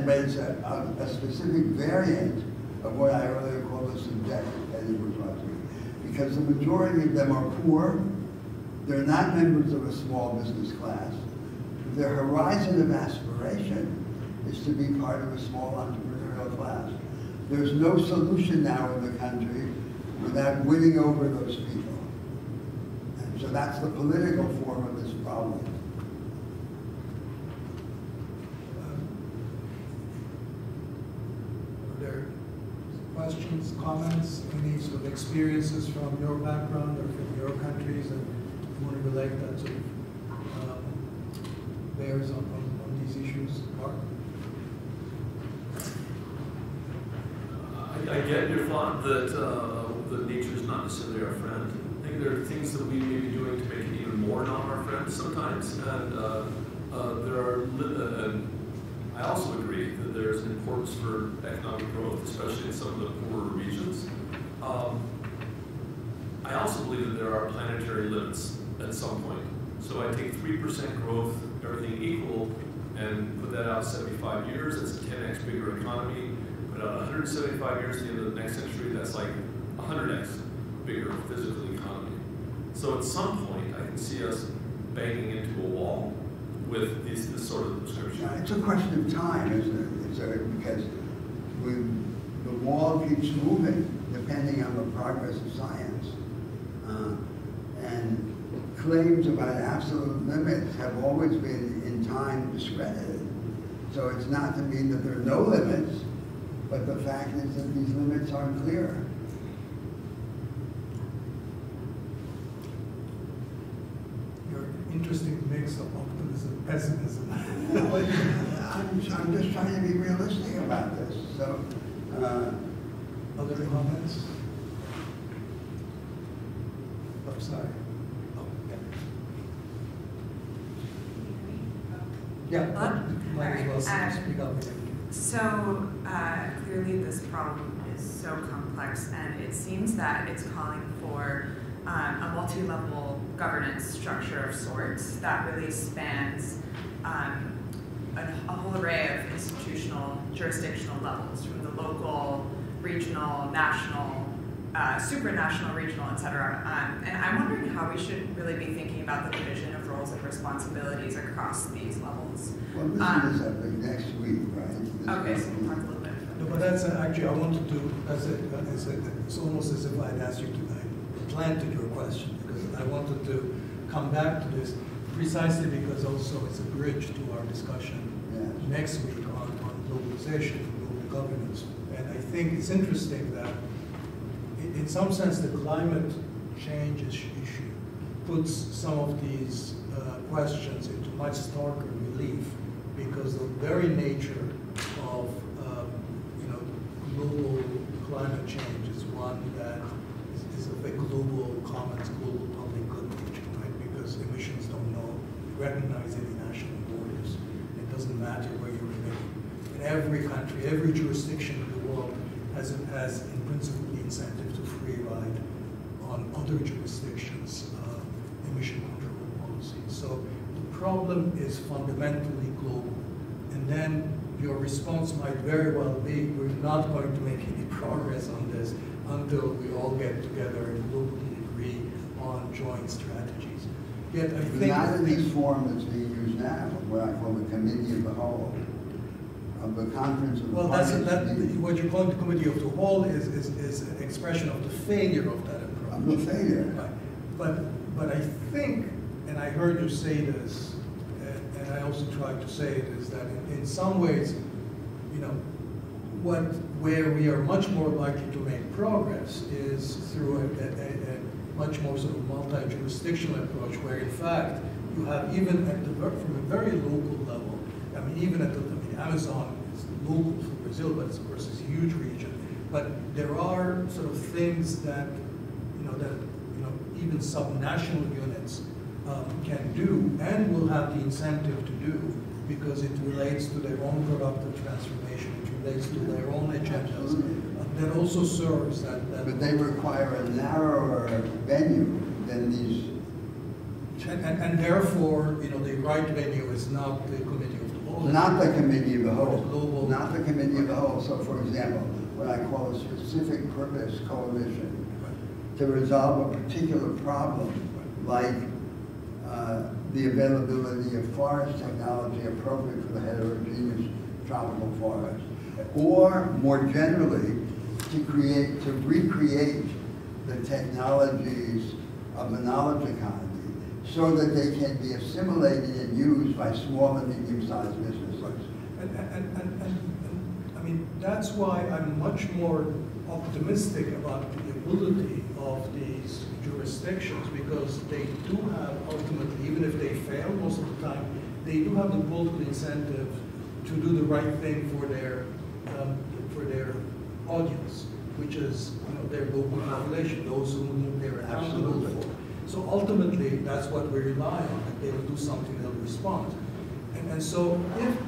B: But it's a specific variant of what I earlier called the subjective petty bourgeoisie. Because the majority of them are poor, they're not members of a small business class. Their horizon of aspiration is to be part of a small entrepreneurial class. There's no solution now in the country without winning over those people. And so that's the political form of this problem.
A: Are there questions, comments, any sort of experiences from your background or from your countries that you want to relate that sort of bears on these issues? Mark?
F: I get your thought that nature is not necessarily our friend. I think there are things that we may be doing to make it even more not our friend sometimes, and I also agree that there's an importance for economic growth, especially in some of the poorer regions. I also believe that there are planetary limits at some point. So I take 3% growth, everything equal, and put that out 75 years. That's a 10x bigger economy. Put out 175 years to the end of the next century. That's like 100x bigger physical economy. So at some point, I can see us banging into a wall with this sort of prescription.
B: It's a question of time, isn't it? Because the wall keeps moving depending on the progress of science. And claims about absolute limits have always been in time discredited. So it's not to mean that there are no limits, but the fact is that these limits aren't clear.
A: Your interesting mix of optimism, pessimism.
B: I'm just trying to be realistic about this. So,
A: Other comments? I'm sorry. Oh, yeah. Yeah, might as well speak up.
G: So clearly this problem is so complex, and it seems that it's calling for a multi-level governance structure of sorts that really spans a whole array of institutional, jurisdictional levels, from the local, regional, national, supranational, regional, et cetera. And I'm wondering how we should really be thinking about the division of roles and responsibilities across these levels.
B: well, this is up next week, right?
G: Okay, so we'll talk a little bit.
A: No, but that's actually, I wanted to, it's almost as if I'd asked you to, I planted your question, because I wanted to come back to this precisely because also it's a bridge to our discussion next week on globalization, global governance. And I think it's interesting that in some sense the climate change issue puts some of these questions into much starker relief, because the very nature of global climate change is one that is of a global recognize any national borders. It doesn't matter where you're living. In every country, every jurisdiction in the world has in principle the incentive to free ride on other jurisdictions' emission control policies. So the problem is fundamentally global. And then your response might very well be, we're not going to make any progress on this until we all get together and globally agree on joint strategies. Yet I think
B: not in this form that's being used now, what I call the Committee of the Whole, of the Conference of the
A: well,
B: Parties.
A: what you call the Committee of the Whole is an expression of the failure of that approach.
B: Of the failure.
A: Right. But I think, and I heard you say this, and I also tried to say it, is that in some ways, you know, where we are much more likely to make progress is through a much more sort of multi-jurisdictional approach, where in fact you have even at from a very local level. I mean, even at the Amazon is local for Brazil, but it's, of course, it's a huge region. But there are sort of things that even subnational units can do and will have the incentive to do, because it relates to their own productive transformation, it relates to their own agendas. That also serves that.
B: But they require a narrower venue than these.
A: And therefore, the right venue is not the Committee of the Whole.
B: Not the Committee of the Whole.
A: Global.
B: Not the Committee of the Whole. So, for example, what I call a specific purpose coalition to resolve a particular problem, like the availability of forest technology appropriate for the heterogeneous tropical forest, or more generally, to recreate the technologies of the knowledge economy so that they can be assimilated and used by small and medium-sized businesses.
A: And I mean, that's why I'm much more optimistic about the ability of these jurisdictions, because they do have ultimately, even if they fail most of the time, they do have the political incentive to do the right thing for their audience, which is their local population, those whom they're accountable for. So ultimately, that's what we rely on, that they will do something, they'll respond. And so if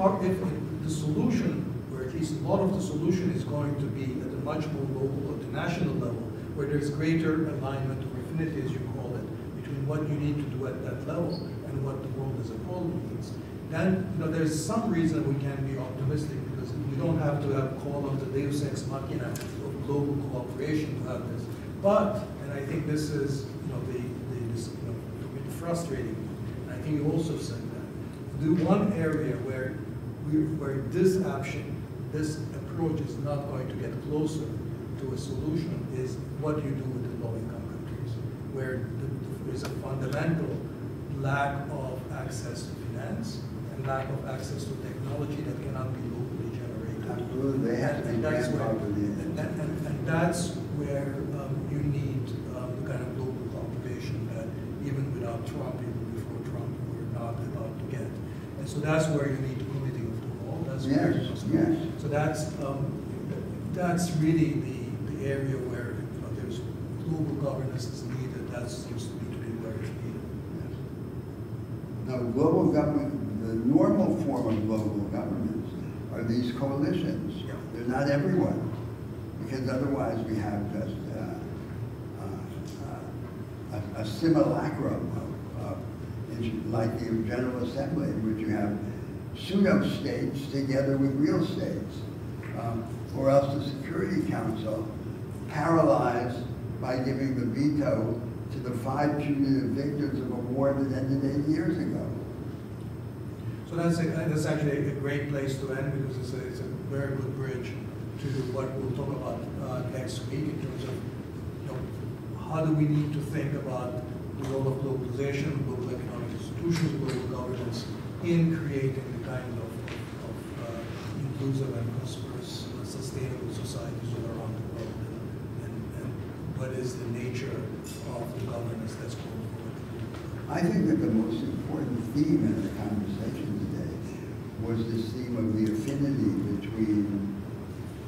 A: the solution, or at least a lot of the solution, is going to be at a much more local, at the national level, where there's greater alignment or affinity, as you call it, between what you need to do at that level and what the world as a whole needs, then there's some reason we can be optimistic, because we don't have to call on the Deus ex machina of global cooperation to have this. But, and I think this is frustrating, and I think you also said that, the one area where this approach is not going to get closer to a solution is what you do with the low-income countries, where there is a fundamental lack of access to finance and lack of access to technology that cannot be locally generated.
B: Absolutely, they have to be
A: and that's where you need the kind of global cooperation that even without Trump, even before Trump, we're not about to get. And so that's where you need the Committee of the Whole. That's
B: yes.
A: So that's really the area where there's global governance is needed. That seems to be where it's needed.
B: Yes. Now, global government, the normal form of global governance are these coalitions.
A: Yeah.
B: They're not everyone, because otherwise we have just a simulacrum of like the General Assembly, in which you have pseudo-states together with real states, or else the Security Council paralyzed by giving the veto to the 5 punitive victims of a war that ended 8 years ago.
A: So that's actually a great place to end, because it's a very good bridge to what we'll talk about next week in terms of how do we need to think about the role of globalization, global economic institutions, global governance in creating the kind of inclusive and prosperous, sustainable societies all around the world, and what is the nature of the governance that's going forward.
B: I think that the most important theme in the conversation today was this theme of the affinity between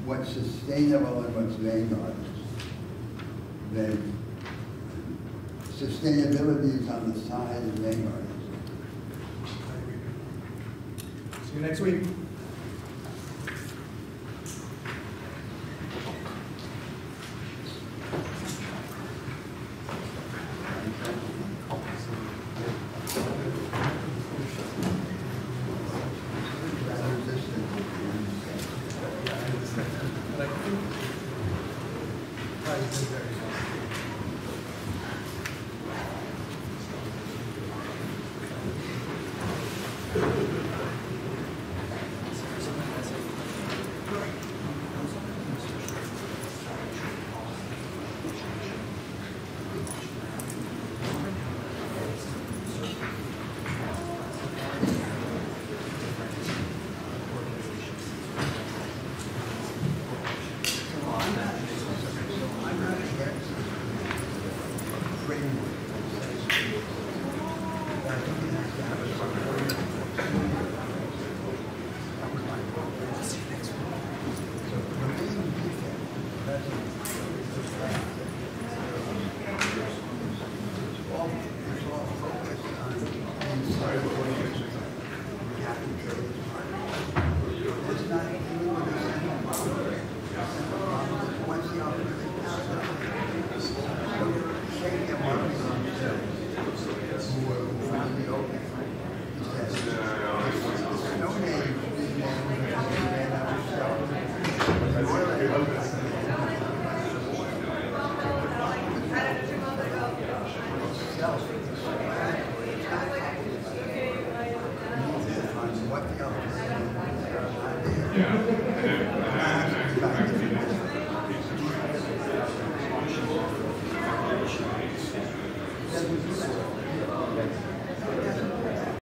B: what's sustainable and what's vanguardist. That sustainability is on the side of vanguardism.
A: you next week. But I think price is very high.
B: I'm not against the framework that says that we have to have a supporting. So the main defect that's it's all focused on inside cap and trade. It's not dealing with the central problem. What's the opportunity? Shady marketing who found the opening. He says, there's no name in man out of what the opportunity is.